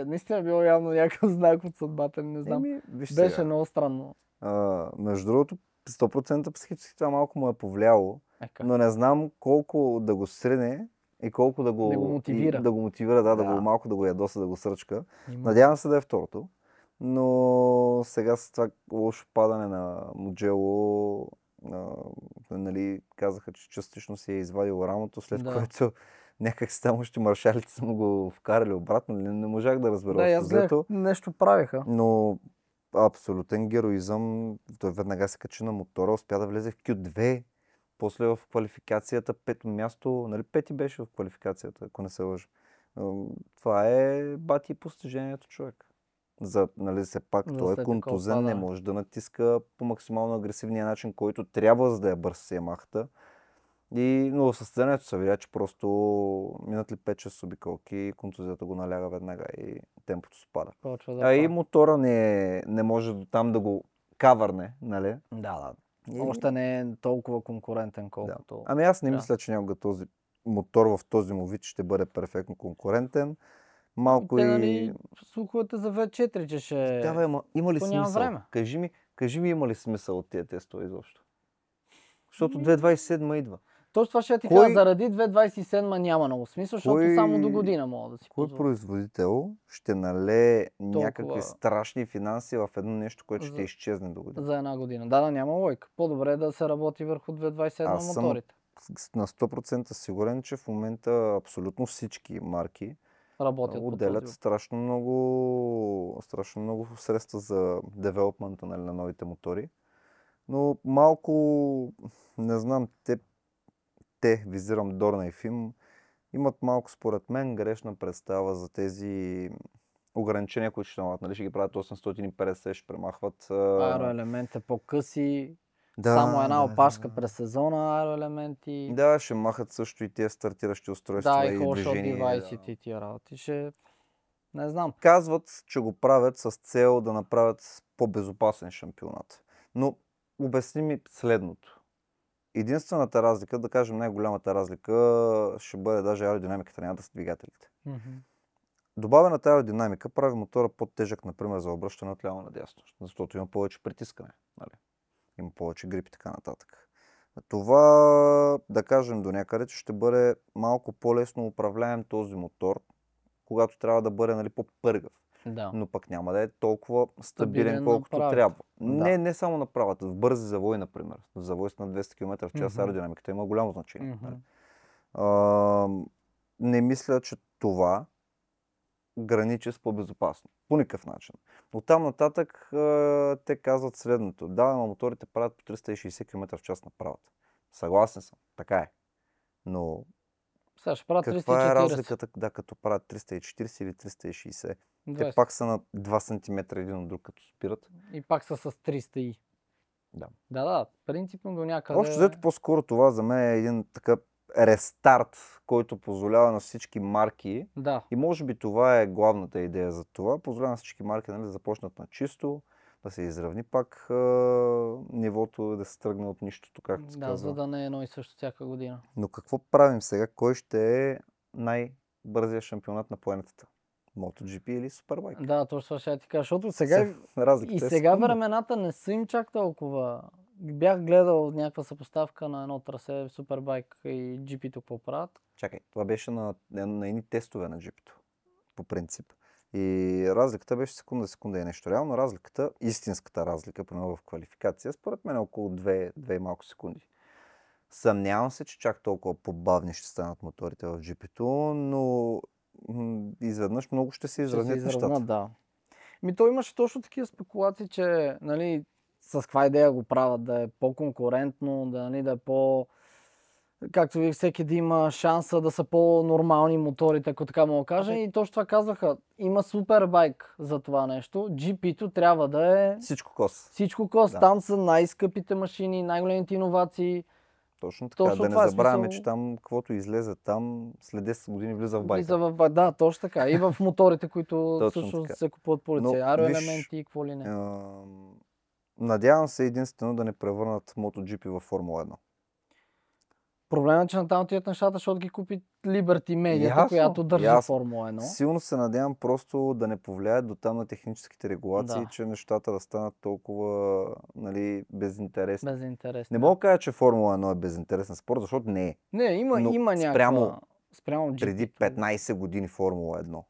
[SPEAKER 1] наистина било явно някакъв знак от съдбата, не знам. Беше много странно.
[SPEAKER 2] Между другото, 100% психически това малко му е повлияло, но не знам колко да го срине и колко да го мотивира. Да го мотивира, малко да го ядоса, да го сръчка. Надявам се да е второто. Но сега с това лошо падане на Муджело, нали, казаха, че частично си е извадил рамото, след което някак си там още маршалите са му го вкарали обратно. Не можах да разбера.
[SPEAKER 1] Да, аз гледах, нещо правиха.
[SPEAKER 2] Но абсолютен героизъм. Той веднага се качи на мотора, успя да влезе в Q2. После в квалификацията, 5-то място, нали 5-ти беше в квалификацията, ако не се лъжа. Това е бати постижението, човек. Нали, все пак той е контузен, не може да натиска по максимално агресивния начин, който трябва, за да я бърз с Ямахата. Но в състезанието се видя, че просто минат ли 5-6 обиколки, контузията го наляга веднага и темпото спада. И мотора не може до там да го кавърне, нали?
[SPEAKER 1] Да. Още не е толкова конкурентен, колкото...
[SPEAKER 2] Ами аз не мисля, че някога този мотор в този му вид ще бъде перфектно конкурентен. Малко
[SPEAKER 1] нали, слуховете за V4, че ще...
[SPEAKER 2] Има ли смисъл?
[SPEAKER 1] Време.
[SPEAKER 2] Кажи ми, има ли смисъл от тия тестове изобщо? Защото 2027 идва.
[SPEAKER 1] Точно това ще ти кажа, заради 2027 няма много смисъл, защото само до година мога да си
[SPEAKER 2] позволя. Кой производител ще налее някакви страшни финанси в едно нещо, което ще изчезне до година?
[SPEAKER 1] За една година. Да, няма лойка. По-добре е да се работи върху 2027 моторите.
[SPEAKER 2] Аз съм на 100% сигурен, че в момента абсолютно всички марки отделят страшно много средства за девелопмента на новите мотори. Но малко, не знам, визирам Дорна и Фим, имат малко според мен грешна представа за тези ограничения, които ще налагат. Нали, ще ги правят 850, ще премахват...
[SPEAKER 1] Аероелемент е по-къси, само една опашка през сезона, аероелементи.
[SPEAKER 2] Да, ще махат също и тези стартиращи устройства и движения.
[SPEAKER 1] Девайсите и тия работи. Не знам.
[SPEAKER 2] Казват, че го правят с цел да направят по-безопасен шампионат. Но обясни ми следното. Единствената разлика, да кажем най-голямата разлика, ще бъде даже аеродинамиката, няма да са двигателите. Добавената аеродинамика прави мотора по-тежък, например, за обръщане от ляво надясно, защото има повече притискане. Нали? Има повече грип и така нататък. Това, да кажем до някъде, че ще бъде малко по-лесно управляем този мотор, когато трябва да бъде, нали, по-пъргав.
[SPEAKER 1] Да.
[SPEAKER 2] Но пък няма да е толкова стабилен, колкото трябва. Не само на правата. В бързи завои, например. В завой с на 200 км в час аеродинамиката има голямо значение. Не мисля, че това граничи с по-безопасно. По никакъв начин. От там нататък те казват следното. Да, моторите правят по 360 км в час на правата. Съгласен съм. Така е. Но каква е разликата, като правят 340 или 360? Те пак са на 2 см един от друг, като спират.
[SPEAKER 1] И пак са с 300 и.
[SPEAKER 2] Да.
[SPEAKER 1] Да, принципно до някъде.
[SPEAKER 2] Общо взето по-скоро това за мен е един такъв рестарт, който позволява на всички марки.
[SPEAKER 1] Да.
[SPEAKER 2] И може би това е главната идея за това. Позволява на всички марки, нали, да започнат на чисто, да се изравни пак нивото, да се тръгне от нищото, както се
[SPEAKER 1] Да,
[SPEAKER 2] казва.
[SPEAKER 1] за да не е едно и също всяка година.
[SPEAKER 2] Но какво правим сега? Кой ще е най-бързият шампионат на планетата? MotoGP или Superbike?
[SPEAKER 1] Да, точно това ще я ти кажа, защото сега
[SPEAKER 2] Разликата
[SPEAKER 1] и
[SPEAKER 2] е
[SPEAKER 1] сега
[SPEAKER 2] секунда.
[SPEAKER 1] времената не са им чак толкова. Бях гледал някаква съпоставка на едно трасе Супербайк и GP-то какво правят.
[SPEAKER 2] Чакай, това беше на едни тестове на GP-то, по принцип. И разликата беше секунда и нещо. Реално разликата, истинската разлика, примерно в квалификация, според мен е около 2 и малко секунди. Съмнявам се, че чак толкова по-бавни ще станат моторите в GP-то, но изведнъж много ще се изравнят нещата.
[SPEAKER 1] Да. То имаше точно такива спекулации, че нали, с каква идея го правят, да е по-конкурентно, да е по... Както ви всеки да има шанса да са по-нормални моторите, ако така мога да кажа. И точно това казваха. Има супербайк за това нещо. GP-то трябва да е...
[SPEAKER 2] Всичко кос.
[SPEAKER 1] Всичко кос.
[SPEAKER 2] Да.
[SPEAKER 1] Там са най-скъпите машини, най-големите иновации.
[SPEAKER 2] Точно така.
[SPEAKER 1] Точно
[SPEAKER 2] да не
[SPEAKER 1] това е
[SPEAKER 2] забравяме,
[SPEAKER 1] смисъл.
[SPEAKER 2] че там, каквото излезе там, след 10 години влиза в байка.
[SPEAKER 1] Влиза в байка. Да, точно така. И в моторите, които
[SPEAKER 2] Точно
[SPEAKER 1] всъщност
[SPEAKER 2] така.
[SPEAKER 1] се купуват по лице.
[SPEAKER 2] Но,
[SPEAKER 1] Аероелементи и какво ли не.
[SPEAKER 2] Надявам се единствено да не превърнат MotoGP във Формула 1.
[SPEAKER 1] Проблемът е, че натам отиват нещата, защото ги купи Liberty Media,
[SPEAKER 2] Ясно,
[SPEAKER 1] която държи
[SPEAKER 2] ясно.
[SPEAKER 1] Формула 1.
[SPEAKER 2] Силно се надявам просто да не повлияят до там на техническите регулации,
[SPEAKER 1] Да.
[SPEAKER 2] че нещата да станат толкова нали, безинтересни.
[SPEAKER 1] Безинтересни.
[SPEAKER 2] Не мога да кажа, че Формула 1 е безинтересен спорт, защото не е.
[SPEAKER 1] Не, има
[SPEAKER 2] някаква...
[SPEAKER 1] Спрямо
[SPEAKER 2] преди
[SPEAKER 1] GP-то.
[SPEAKER 2] 15 години Формула 1.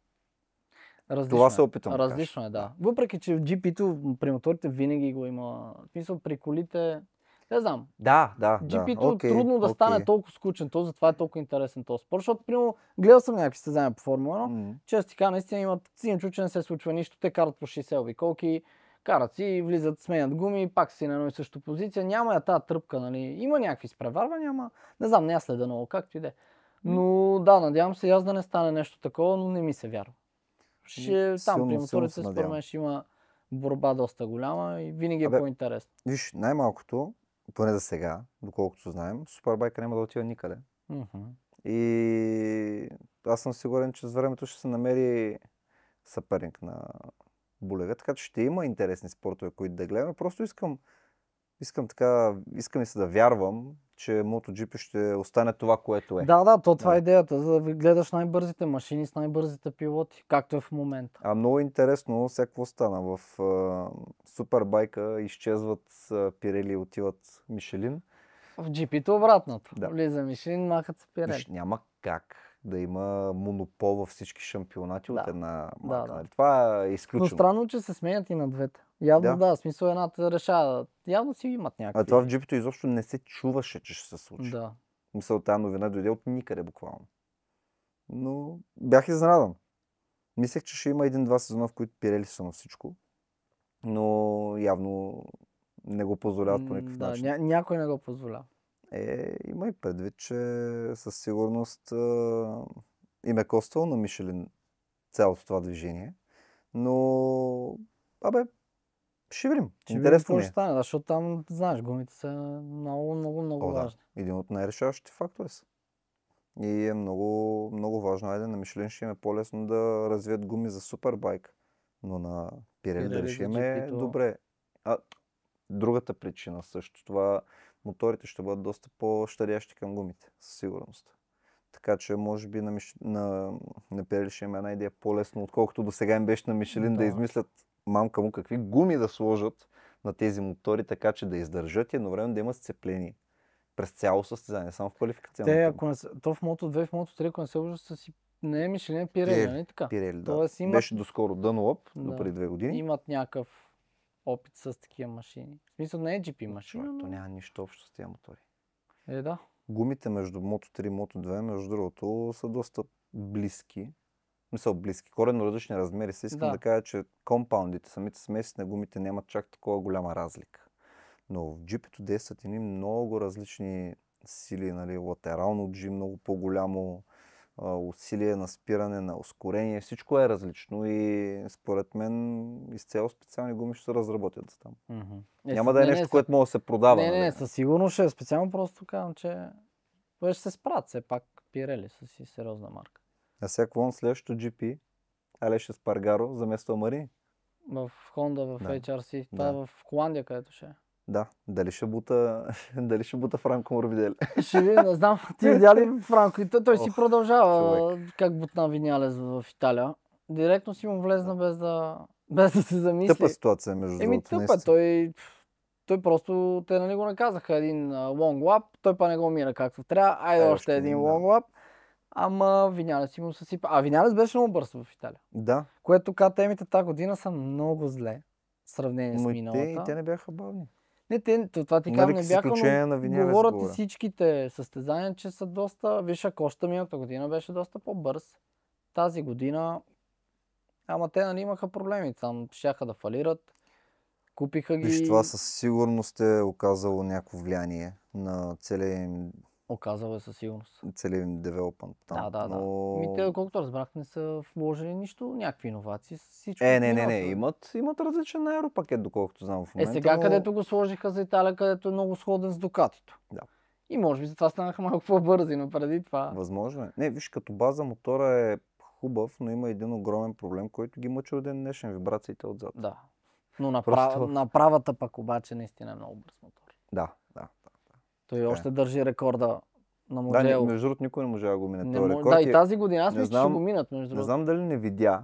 [SPEAKER 1] Различно
[SPEAKER 2] Това се опитвам да кажа.
[SPEAKER 1] Различно е, да. Въпреки, че в GP-то при моторите винаги го има. В смисъл, при колите... Не знам.
[SPEAKER 2] Да.
[SPEAKER 1] GP-то трудно да стане толкова скучен. Затова е толкова интересен този спорт. Защото, примерно, гледал съм някакви състезания по Формула 1. Често ти кажа, наистина имат син чу, че не се случва нищо. Те карат по 60 обиколки, карат си, влизат, сменят гуми, пак си на едно и също позиция. Няма я тази тръпка, нали. Има някакви изпреварвания, ама не знам, не я следа много, както и да е. Но да, надявам се и аз да не стане нещо такова, но не ми се вярва. Там при моторите според мен ще има борба доста голяма и винаги е по-интересно.
[SPEAKER 2] Виж, най-малкото, поне за сега, доколкото знаем, Супербайка няма да отива никъде. И аз съм сигурен, че с времето ще се намери съперник на Булега, така че ще има интересни спортове, които да гледаме. Просто искам и се да вярвам, че MotoGP ще остане това, което е.
[SPEAKER 1] Да, това е идеята, за да гледаш най-бързите машини с най-бързите пилоти, както е в момента.
[SPEAKER 2] Много интересно какво стана. В Супербайка изчезват Пирели и отиват Мишелин.
[SPEAKER 1] В GP-то обратното.
[SPEAKER 2] Да.
[SPEAKER 1] Влиза Мишелин, махат се Пирели.
[SPEAKER 2] Няма как да има монопол във всички шампионати от една марка.
[SPEAKER 1] Да.
[SPEAKER 2] Това е изключено.
[SPEAKER 1] Но странно, че се сменят и на двете. Явно в смисъл едната решава. Явно си имат някакви.
[SPEAKER 2] А това в GP-то изобщо не се чуваше, че ще се случи.
[SPEAKER 1] Да.
[SPEAKER 2] Мисля, тази новина дойде от никъде буквално. Но бях изненадан. Мислех, че ще има 1-2 сезона, в които Пирели са на всичко. Но явно не го позволяват по никакъв начин.
[SPEAKER 1] Някой не го позволява.
[SPEAKER 2] Има и предвид, че със сигурност им е коствало на Мишелин цялото това движение. Но, ще видим. Интересно ми е.
[SPEAKER 1] Стане, защото там, знаеш, гумите са много важни.
[SPEAKER 2] Един от най-решаващите фактори са. И е много, много важно. На Мишелин ще им е по-лесно да развият гуми за Супербайк. Но на Пирели да решим е добре. Другата причина също. Това моторите ще бъдат доста по-щадящи към гумите, със сигурност. Така че може би на Пирели ще има една идея по-лесно, отколкото до сега им беше на Мишелин да измислят мамка му какви гуми да сложат на тези мотори, така че да издържат и едновременно да имат сцепление през цяло състезание, само в квалификационната.
[SPEAKER 1] То в Moto2, в Moto3, ако не се лъжа, не е Мишелин, е Пирели, нали така?
[SPEAKER 2] Пирели, да. Беше доскоро Dunlop, до преди 2 години.
[SPEAKER 1] Имат някакъв опит с такива машини. В смисъл не е GP машина,
[SPEAKER 2] но... То няма нищо общо с тези мотори.
[SPEAKER 1] Да.
[SPEAKER 2] Гумите между Moto3 и Moto2, между другото, са доста близки. Близки, коренно различни размери. Искам да кажа, че компаундите, самите смеси на гумите нямат чак такова голяма разлика. Но в GP-то действат едни много различни сили, нали, латерално G, много по-голямо, усилие на спиране, на ускорение, всичко е различно и според мен изцяло специални гуми ще се разработят за там. Няма да е нещо, което може да се продава.
[SPEAKER 1] Не, със сигурност ще е специално, просто казвам, че ще се справят, все пак Pirelli са си сериозна марка.
[SPEAKER 2] А сега какво на следващото GP? Алеш Еспаргаро замества Марини?
[SPEAKER 1] В Honda, в HRC. Това е в Холандия, където ще е.
[SPEAKER 2] Да, дали ще бута Франко Морбиделе?
[SPEAKER 1] Ще ви, не знам, ти видя ли Франко? И той си продължава как бутна Винялес в Италия. Директно си му влезна без да се замисли.
[SPEAKER 2] Тъпа ситуация, между другото.
[SPEAKER 1] Тъпа, той просто, те нали го наказаха един лонг лап, той па не го мира както трябва, още един лонг лап. Ама Винялес си му съсипа. А Винялес беше много бърз в Италия.
[SPEAKER 2] Да.
[SPEAKER 1] Което КТМ-те тази година са много зле в сравнение с миналата.
[SPEAKER 2] Те не бяха бавни.
[SPEAKER 1] Не, това ти казвам, не бяха, но говорят и всичките състезания, че са доста... Виж, Коща миналата година беше доста по-бърз. Тази година... Ама те нали имаха проблеми. Там щяха да фалират. Купиха ги...
[SPEAKER 2] Виж, това със сигурност е оказало някакво влияние на целия им...
[SPEAKER 1] Оказало е със сигурност.
[SPEAKER 2] Целият им девелопмент.
[SPEAKER 1] Да. Те, колкото разбрах, не са вложили нищо, някакви иновации. Всичко
[SPEAKER 2] не. Имат различен аеропакет, доколкото знам в момента.
[SPEAKER 1] Сега, където го сложиха за Италия, където е много сходен с Дукатито.
[SPEAKER 2] Да.
[SPEAKER 1] И може би затова станаха малко по-бързи, но преди това...
[SPEAKER 2] Възможно е. Не, виж, като база мотора е хубав, но има един огромен проблем, който ги мъчи от ден днешен, вибрациите отзад.
[SPEAKER 1] Да. Но на правата пък обаче наистина е много бърз мотор.
[SPEAKER 2] Да.
[SPEAKER 1] Той още държи рекорда на Mugello.
[SPEAKER 2] Да, между другото никой не може да го мине този рекорд.
[SPEAKER 1] Да, и тази година аз мисля, че ще го минат.
[SPEAKER 2] Не знам дали не видя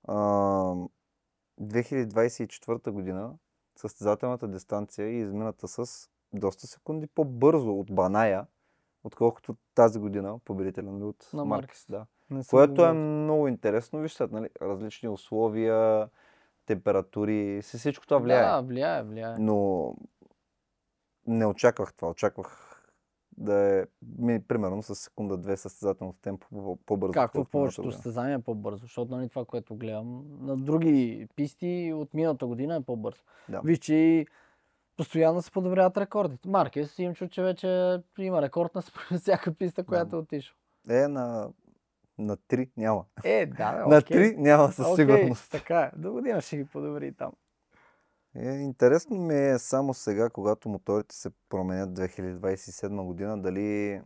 [SPEAKER 2] 2024 година състезателната дистанция е измината с доста секунди по-бързо от Баная, отколкото тази година победителен от Маркес. Да. Което е много интересно. Вижте, нали, различни условия, температури, всичко това влияе.
[SPEAKER 1] Да, влияе.
[SPEAKER 2] Но не очаквах това. Очаквах да е примерно с секунда-две състезателното темпо по-бързо.
[SPEAKER 1] Както в повечето състезания е по-бързо, защото нали, това, което гледам на други писти от миналата година е по-бързо.
[SPEAKER 2] Да.
[SPEAKER 1] Виж, че постоянно се подобряват рекордите. Маркес им чу, че вече има рекорд на всяка писта, която е отишъл.
[SPEAKER 2] На 3 няма.
[SPEAKER 1] На
[SPEAKER 2] 3 няма със сигурност.
[SPEAKER 1] Така е. До година ще ги подобри там.
[SPEAKER 2] Интересно ми е само сега, когато моторите се променят 2027 година, дали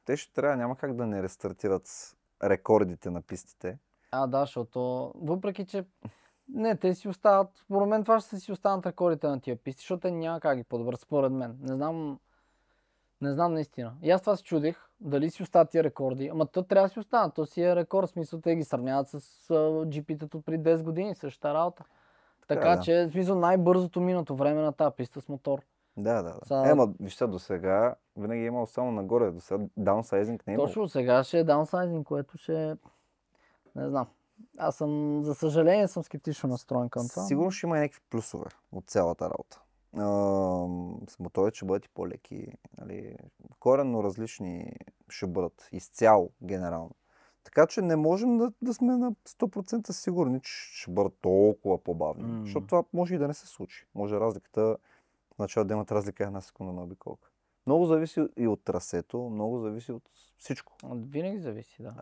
[SPEAKER 2] те ще трябва, няма как да не рестартират рекордите на пистите.
[SPEAKER 1] Да, защото въпреки, че не, те си остават, според мен това ще си останат рекордите на тия писти, защото те няма как ги подобрят, според мен. Не знам наистина. И аз това се чудих, дали си остават тия рекорди. Ама то трябва да си останат. То си е рекорд, в смисъл те ги сравняват с GP-тата от преди 10 години, същата работа. Така че, в смисъл най-бързото минато време на тази писта с мотор.
[SPEAKER 2] Да. Вижте, до сега винаги е имал само нагоре, до сега даунсайзинг не е имал.
[SPEAKER 1] Точно сега ще е даунсайзинг, което ще... Не знам. Аз съм, за съжаление, съм скептично настроен към това.
[SPEAKER 2] Сигурно ще има и някакви плюсове от цялата работа. С моторите ще бъдат и по-леки. Нали, коренно различни ще бъдат изцяло, генерално. Така че не можем да сме на 100% сигурни, че ще бъдат толкова по-бавни. Защото това може и да не се случи. Може разликата, в началото да имат разлика една секунда на обиколка. Много зависи и от трасето, много зависи от всичко.
[SPEAKER 1] Винаги зависи, да.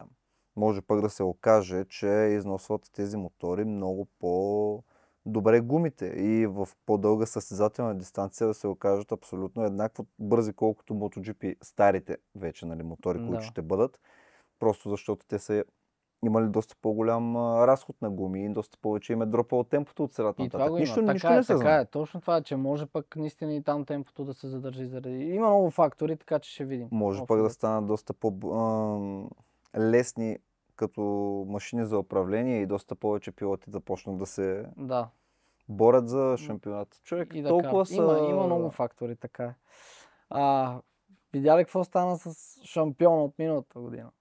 [SPEAKER 2] Може пък да се окаже, че износват тези мотори много по-добре гумите и в по-дълга състезателна дистанция да се окажат абсолютно еднакво бързи, колкото MotoGP старите вече мотори, които ще бъдат. Просто защото те са имали доста по-голям разход на гуми и доста повече им е дропало темпото от средата нататък. Нищо не се знае.
[SPEAKER 1] Така е, точно това, че може пък наистина и там темпото да се задържи заради... Има много фактори, така че ще видим.
[SPEAKER 2] Може пък да станат доста по-лесни като машини за управление и доста повече пилоти да почнат да се борят за шампионат. Човек,
[SPEAKER 1] и
[SPEAKER 2] толкова са...
[SPEAKER 1] Има много фактори, така е. Видя ли какво стана с шампиона от миналата година?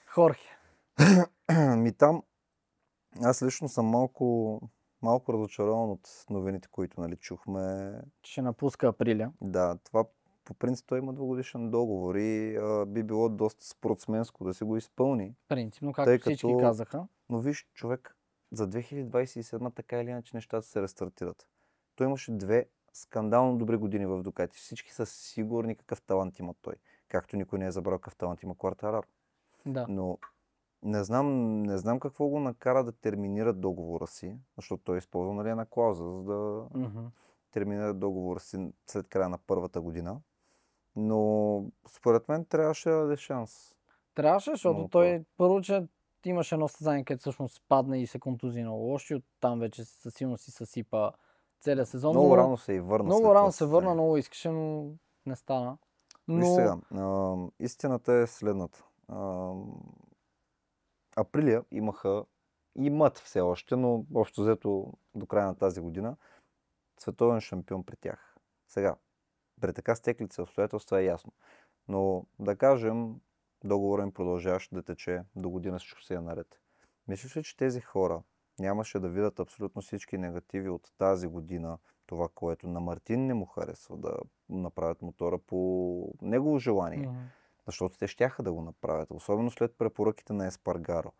[SPEAKER 1] Хорхе.
[SPEAKER 2] Там аз лично съм малко разочарован от новините, които чухме.
[SPEAKER 1] Ще напуска Априлия.
[SPEAKER 2] Да, това по принцип той има 2-годишен договор и би било доста спортсменско да се го изпълни.
[SPEAKER 1] Принципно, както всички казаха.
[SPEAKER 2] Но виж, човек, за 2027 така или иначе нещата се рестартират. Той имаше 2 скандално добри години в Дукати. Всички са сигурни какъв талант има той. Както никой не е забрал какъв талант има Квартараро.
[SPEAKER 1] Да.
[SPEAKER 2] Но не знам какво го накара да терминира договора си, защото той е използвал, нали, една клауза, за да терминира договора си след края на първата година. Но според мен трябваше да даде шанс.
[SPEAKER 1] Трябваше, защото
[SPEAKER 2] Много
[SPEAKER 1] той първо, че имаше едно състезание, където всъщност падна и се контузи много лошо, и оттам вече със силност си съсипа целият сезон.
[SPEAKER 2] Много рано се и върна.
[SPEAKER 1] Много рано се върна, много искаше, но не стана.
[SPEAKER 2] Виж сега, истината е следната. Априлия имат все още, но общо взето до края на тази година, световен шампион при тях. Сега, при така стеклица обстоятелства е ясно. Но да кажем, договорът им продължаваше да тече до година, всичко се е наред. Мислиш ли, че тези хора нямаше да видят абсолютно всички негативи от тази година, това, което на Мартин не му харесва да направят мотора по негово желание? Защото те щяха да го направят, особено след препоръките на Еспаргаро.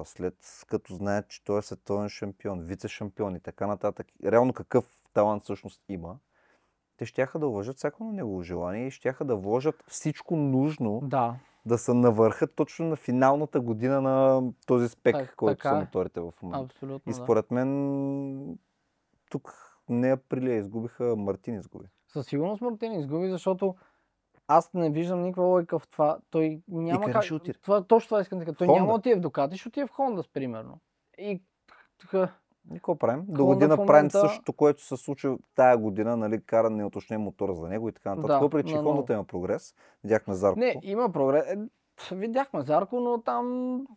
[SPEAKER 2] След като знаят, че той е световен шампион, вице-шампион и така нататък. Реално какъв талант всъщност има. Те щяха да уважат всяко на негово желание и щяха да вложат всичко нужно да се навърхат точно на финалната година на този спек, който са моторите в момента.
[SPEAKER 1] Абсолютно,
[SPEAKER 2] и според мен тук не Априлия изгубиха, Мартин изгуби.
[SPEAKER 1] Със сигурност Мартин изгуби, защото аз не виждам никаква логика в това. Той няма как... Точно това искам да кажа. Той няма да отиде в Дукати, ще отиде в Хонда, примерно. И
[SPEAKER 2] какво правим? До година правим същото, което се случи тая година, нали, кара неуточнен мотор за него и така нататък. Въпреки, че Хондата има прогрес. Видяхме Зарко.
[SPEAKER 1] Не, има прогрес. Видяхме Зарко, но там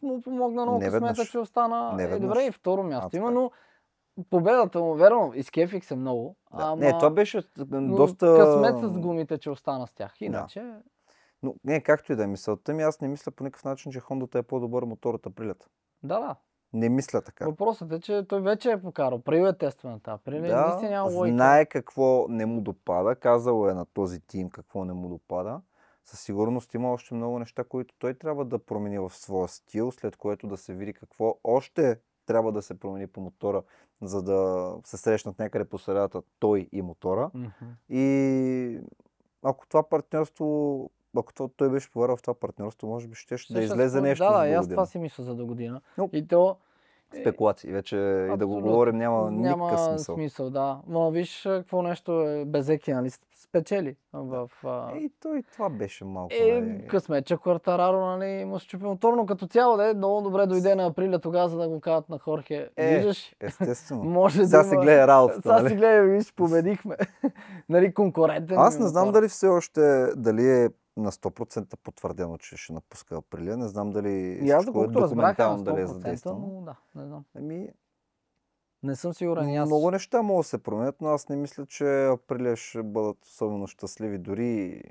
[SPEAKER 1] му помогна много късмета, че остана. Добре, и второ място има, но победата му, верно, изкефих се много.
[SPEAKER 2] Не, това беше доста...
[SPEAKER 1] късмет с гумите, че остана с тях. Иначе...
[SPEAKER 2] Но не, както и да е мисълта ми, аз не мисля по никакъв начин, че Хондата е по-добър мотор от Априлията.
[SPEAKER 1] Да.
[SPEAKER 2] Не мисля така.
[SPEAKER 1] Въпросът е, че той вече е покарал. Април е тестваната.
[SPEAKER 2] Знае какво не му допада. Казал е на този тим какво не му допада. Със сигурност има още много неща, които той трябва да промени в своя стил, след което да се види какво още трябва да се промени по мотора, за да се срещнат някъде по средата той и мотора. И ако това партньорство, той беше повярвал в това партньорство, може би ще да излезе нещо за до година.
[SPEAKER 1] Да, аз това си мисля за до година. И то...
[SPEAKER 2] Спекулации. Вече и да го говорим няма никакъв смисъл.
[SPEAKER 1] Да. Но виж какво нещо е Безеки, нали? Спечели.
[SPEAKER 2] И това беше малко.
[SPEAKER 1] Късмет, че Квартараро, нали, му се чупи мотор, но като цяло много добре дойде на Априлия тогава, за да го кажат на Хорхе. Виждаш?
[SPEAKER 2] Естествено.
[SPEAKER 1] Може
[SPEAKER 2] сега се гледа работата.
[SPEAKER 1] Сега се гледа, виж, победихме. Нали, конкурентен.
[SPEAKER 2] Аз не знам дали все още, дали е на 100% потвърдено, че ще напуска Априлия. Не знам дали
[SPEAKER 1] и аз доколкото разбрах на 100%,
[SPEAKER 2] дали е задействано.
[SPEAKER 1] Но да, не знам. Не съм сигурен.
[SPEAKER 2] Много неща могат да се променят, но аз не мисля, че Априлия ще бъдат особено щастливи, дори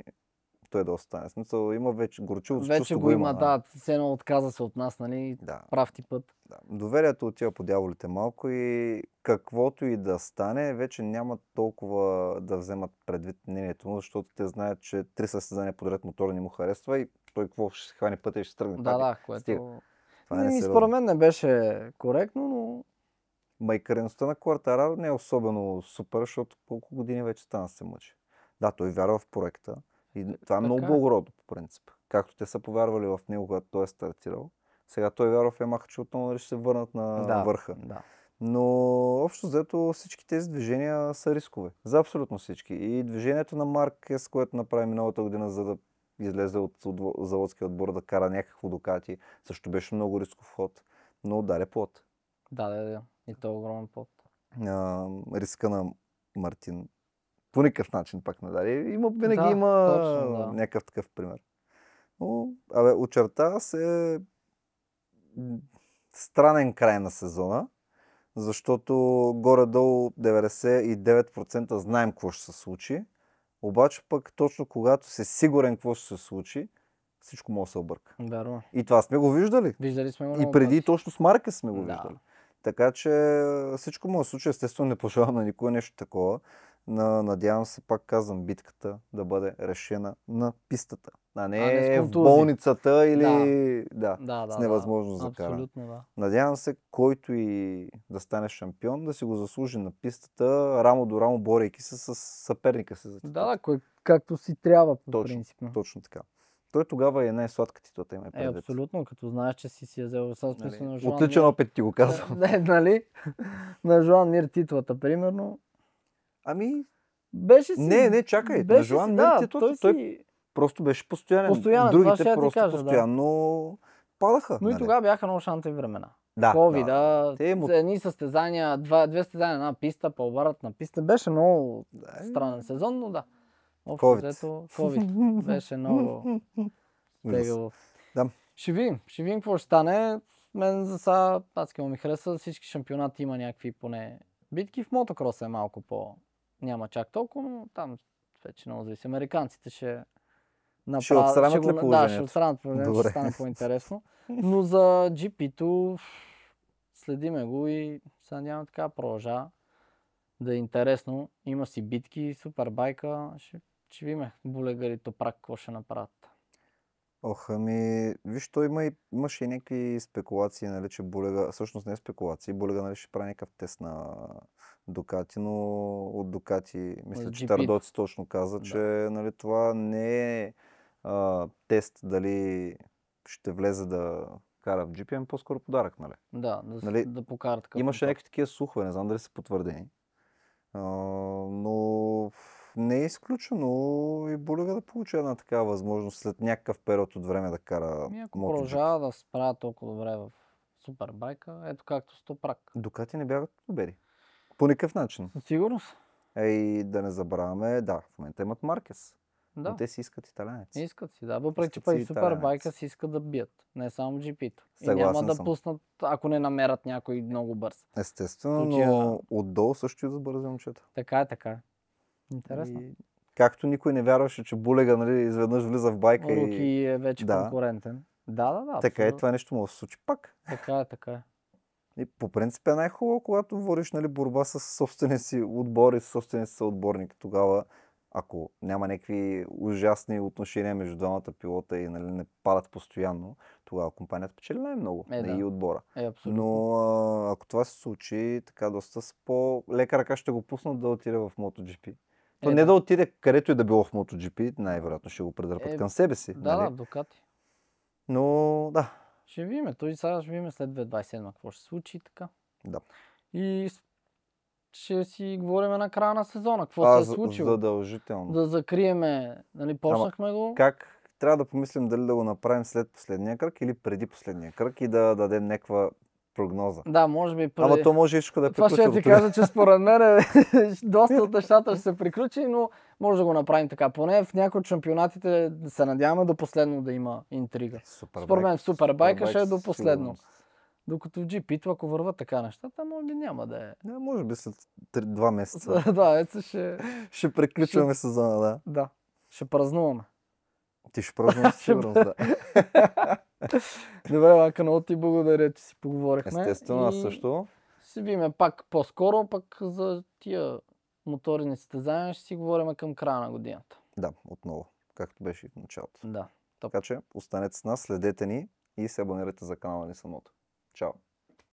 [SPEAKER 2] той да остане. В смисъл, има вече горчивото чувство.
[SPEAKER 1] Вече го има, да. Все едно отказа се от нас, нали? Прав ти път.
[SPEAKER 2] Да. Доверието отива по дяволите малко и каквото и да стане, вече няма толкова да вземат предвид мнението му, защото те знаят, че 3 състезания подред мотора не му харесва и той какво ще се хване пътя и ще тръгне.
[SPEAKER 1] Което... според мен не беше коректно, но...
[SPEAKER 2] Майкареността на Квартараро не е особено супер, защото колко години вече стана се мъчи. Да, той вярва в проекта и това е много благородно по принцип. Както те са повярвали в него, когато той е стартирал. Сега той вярва в Ямаха, че отново ще се върнат на върха.
[SPEAKER 1] Да.
[SPEAKER 2] Но общо взето всички тези движения са рискове. За абсолютно всички. И движението на Маркес, което направи миналата година, за да излезе от заводския отбор да кара някакво Дукати, също беше много рисков ход. Но даде плод.
[SPEAKER 1] Да. И то е огромен плод.
[SPEAKER 2] Риска на Мартин по никакъв начин пак не даде. Винаги има някакъв такъв пример. Но, очертава се странен край на сезона, защото горе-долу 99% знаем какво ще се случи, обаче пък точно когато си сигурен какво ще се случи, всичко може да се обърка.
[SPEAKER 1] Вярно.
[SPEAKER 2] И това сме го виждали.
[SPEAKER 1] Виждали сме го
[SPEAKER 2] и преди точно с Маркес сме го виждали. Така че всичко може да се случи, естествено не пожелавам на никога нещо такова. Надявам се, пак казвам, битката да бъде решена на пистата, а
[SPEAKER 1] А не с
[SPEAKER 2] не в
[SPEAKER 1] контузии.
[SPEAKER 2] болницата или с
[SPEAKER 1] Да.
[SPEAKER 2] невъзможност за каране.
[SPEAKER 1] Абсолютно, да.
[SPEAKER 2] Надявам се, който и да стане шампион, да си го заслужи на пистата, рамо до рамо, борейки се с съперника си за титлата.
[SPEAKER 1] Както си трябва по
[SPEAKER 2] Точно,
[SPEAKER 1] принцип.
[SPEAKER 2] точно така. Той тогава е най-сладка титлата, има предвид.
[SPEAKER 1] Абсолютно, като знаеш, че си я взел със смисъл на Жоан
[SPEAKER 2] Отличен
[SPEAKER 1] Мир.
[SPEAKER 2] опит ти го казвам.
[SPEAKER 1] Нали? На Жоан Мир титлата, примерно.
[SPEAKER 2] Ами,
[SPEAKER 1] Беше си...
[SPEAKER 2] не, чакай. На Жоан Мир титлата той просто беше постоянен.
[SPEAKER 1] Постоянен,
[SPEAKER 2] Другите
[SPEAKER 1] това ще
[SPEAKER 2] просто
[SPEAKER 1] ти кажа,
[SPEAKER 2] постоянно падаха.
[SPEAKER 1] Но и тогава бяха много шантови времена.
[SPEAKER 2] Да.
[SPEAKER 1] COVID-а, едни състезания, две състезания на писта, по-обратна писта. Беше много странен сезон, но да. Общо взето, COVID беше много тегаво.
[SPEAKER 2] Да.
[SPEAKER 1] Ще видим какво ще стане. Мен за сега адски ми хареса. Всички шампионати има някакви поне битки. В мотокроса е малко няма чак толкова, но там вече много зависи. Американците ще
[SPEAKER 2] отстранят ли положението?
[SPEAKER 1] Да, ще отстранят положението, ще стане по-интересно. Но за GP-то следиме го и се надявам така продължава да е интересно. Има си битки, супербайка. Ще видим Булега и Топрак какво ще направят.
[SPEAKER 2] Виж, имаше и някакви спекулации, нали, че Булега, всъщност не спекулации, Булега, нали, ще прави някакъв тест на Дукати, но от Дукати, мисля, че Тардоци точно каза, че нали, това не е тест дали ще влезе да кара в GP, по-скоро подарък, нали?
[SPEAKER 1] Да покара такъв.
[SPEAKER 2] Имаше някакви такива слухове, не знам дали са потвърдени. Но не е изключено и Булега да получи една такава възможност след някакъв период от време да кара
[SPEAKER 1] MotoGP. Ако продължава да се справя толкова добре в супербайка, ето както с Топрак.
[SPEAKER 2] Дукати не бягат победи. По никакъв начин.
[SPEAKER 1] Със сигурност.
[SPEAKER 2] И да не забравяме, в момента имат Маркес.
[SPEAKER 1] Да.
[SPEAKER 2] Но те си искат италянеци.
[SPEAKER 1] Искат си, да. Въпреки че и супербайка си искат да бият. Не само GP-то. И няма да пуснат, ако не намерят някой много бърз.
[SPEAKER 2] Естествено, но отдолу също и да бързи момчета.
[SPEAKER 1] Така е. Интересно.
[SPEAKER 2] Както никой не вярваше, че Булега, нали, изведнъж влиза в байка
[SPEAKER 1] Руки е вече конкурентен. Да.
[SPEAKER 2] Така и това нещо може да се случи пак.
[SPEAKER 1] Така е.
[SPEAKER 2] И по принцип е най-хубаво, когато водиш, нали, борба с собствения си отбор и с собствения си съотборник. Тогава, ако няма някакви ужасни отношения между двамата пилота и нали, не падат постоянно, тогава компанията печели най-много. И отбора. Но ако това се случи, така доста с по-лека ръка ще го пуснат да отиде в MotoGP. Не да отиде където и да било в MotoGP, най-вероятно ще го предърпат към себе си.
[SPEAKER 1] Да, Дукати.
[SPEAKER 2] Но да.
[SPEAKER 1] Ще видим. Той сега ще видим след 2027 какво ще се случи и така.
[SPEAKER 2] Да.
[SPEAKER 1] И ще си говорим на края на сезона. Какво се е случило.
[SPEAKER 2] Задължително.
[SPEAKER 1] Да закриеме. Нали, почнахме го.
[SPEAKER 2] Как? Трябва да помислим дали да го направим след последния кръг или преди последния кръг и да дадем някаква прогноза.
[SPEAKER 1] Да, може би преди.
[SPEAKER 2] Ама то може и всичко да е приключило.
[SPEAKER 1] Това ще ти кажа, че според мен доста от нещата ще се приключи, но може да го направим така. Поне в някои от шампионатите се надяваме до последно да има интрига. Според мен в супербайка ще е до последно. Докато в GP-то, ако върват така нещата, може би няма да е.
[SPEAKER 2] Не, може би след 2 месеца.
[SPEAKER 1] Да,
[SPEAKER 2] ще приключваме сезона, да.
[SPEAKER 1] Да, ще празнуваме.
[SPEAKER 2] Ти ще празнуваш сигурно, да.
[SPEAKER 1] Добре, Лака, много ти благодаря, че си поговорихме.
[SPEAKER 2] Естествено, аз също.
[SPEAKER 1] Си видим пак по-скоро, пък за тия моторни състезания ще си говорим към края на годината.
[SPEAKER 2] Да, отново, както беше и в началото.
[SPEAKER 1] Да.
[SPEAKER 2] Така че останете с нас, следете ни и се абонирайте за канала ни самото. Чао!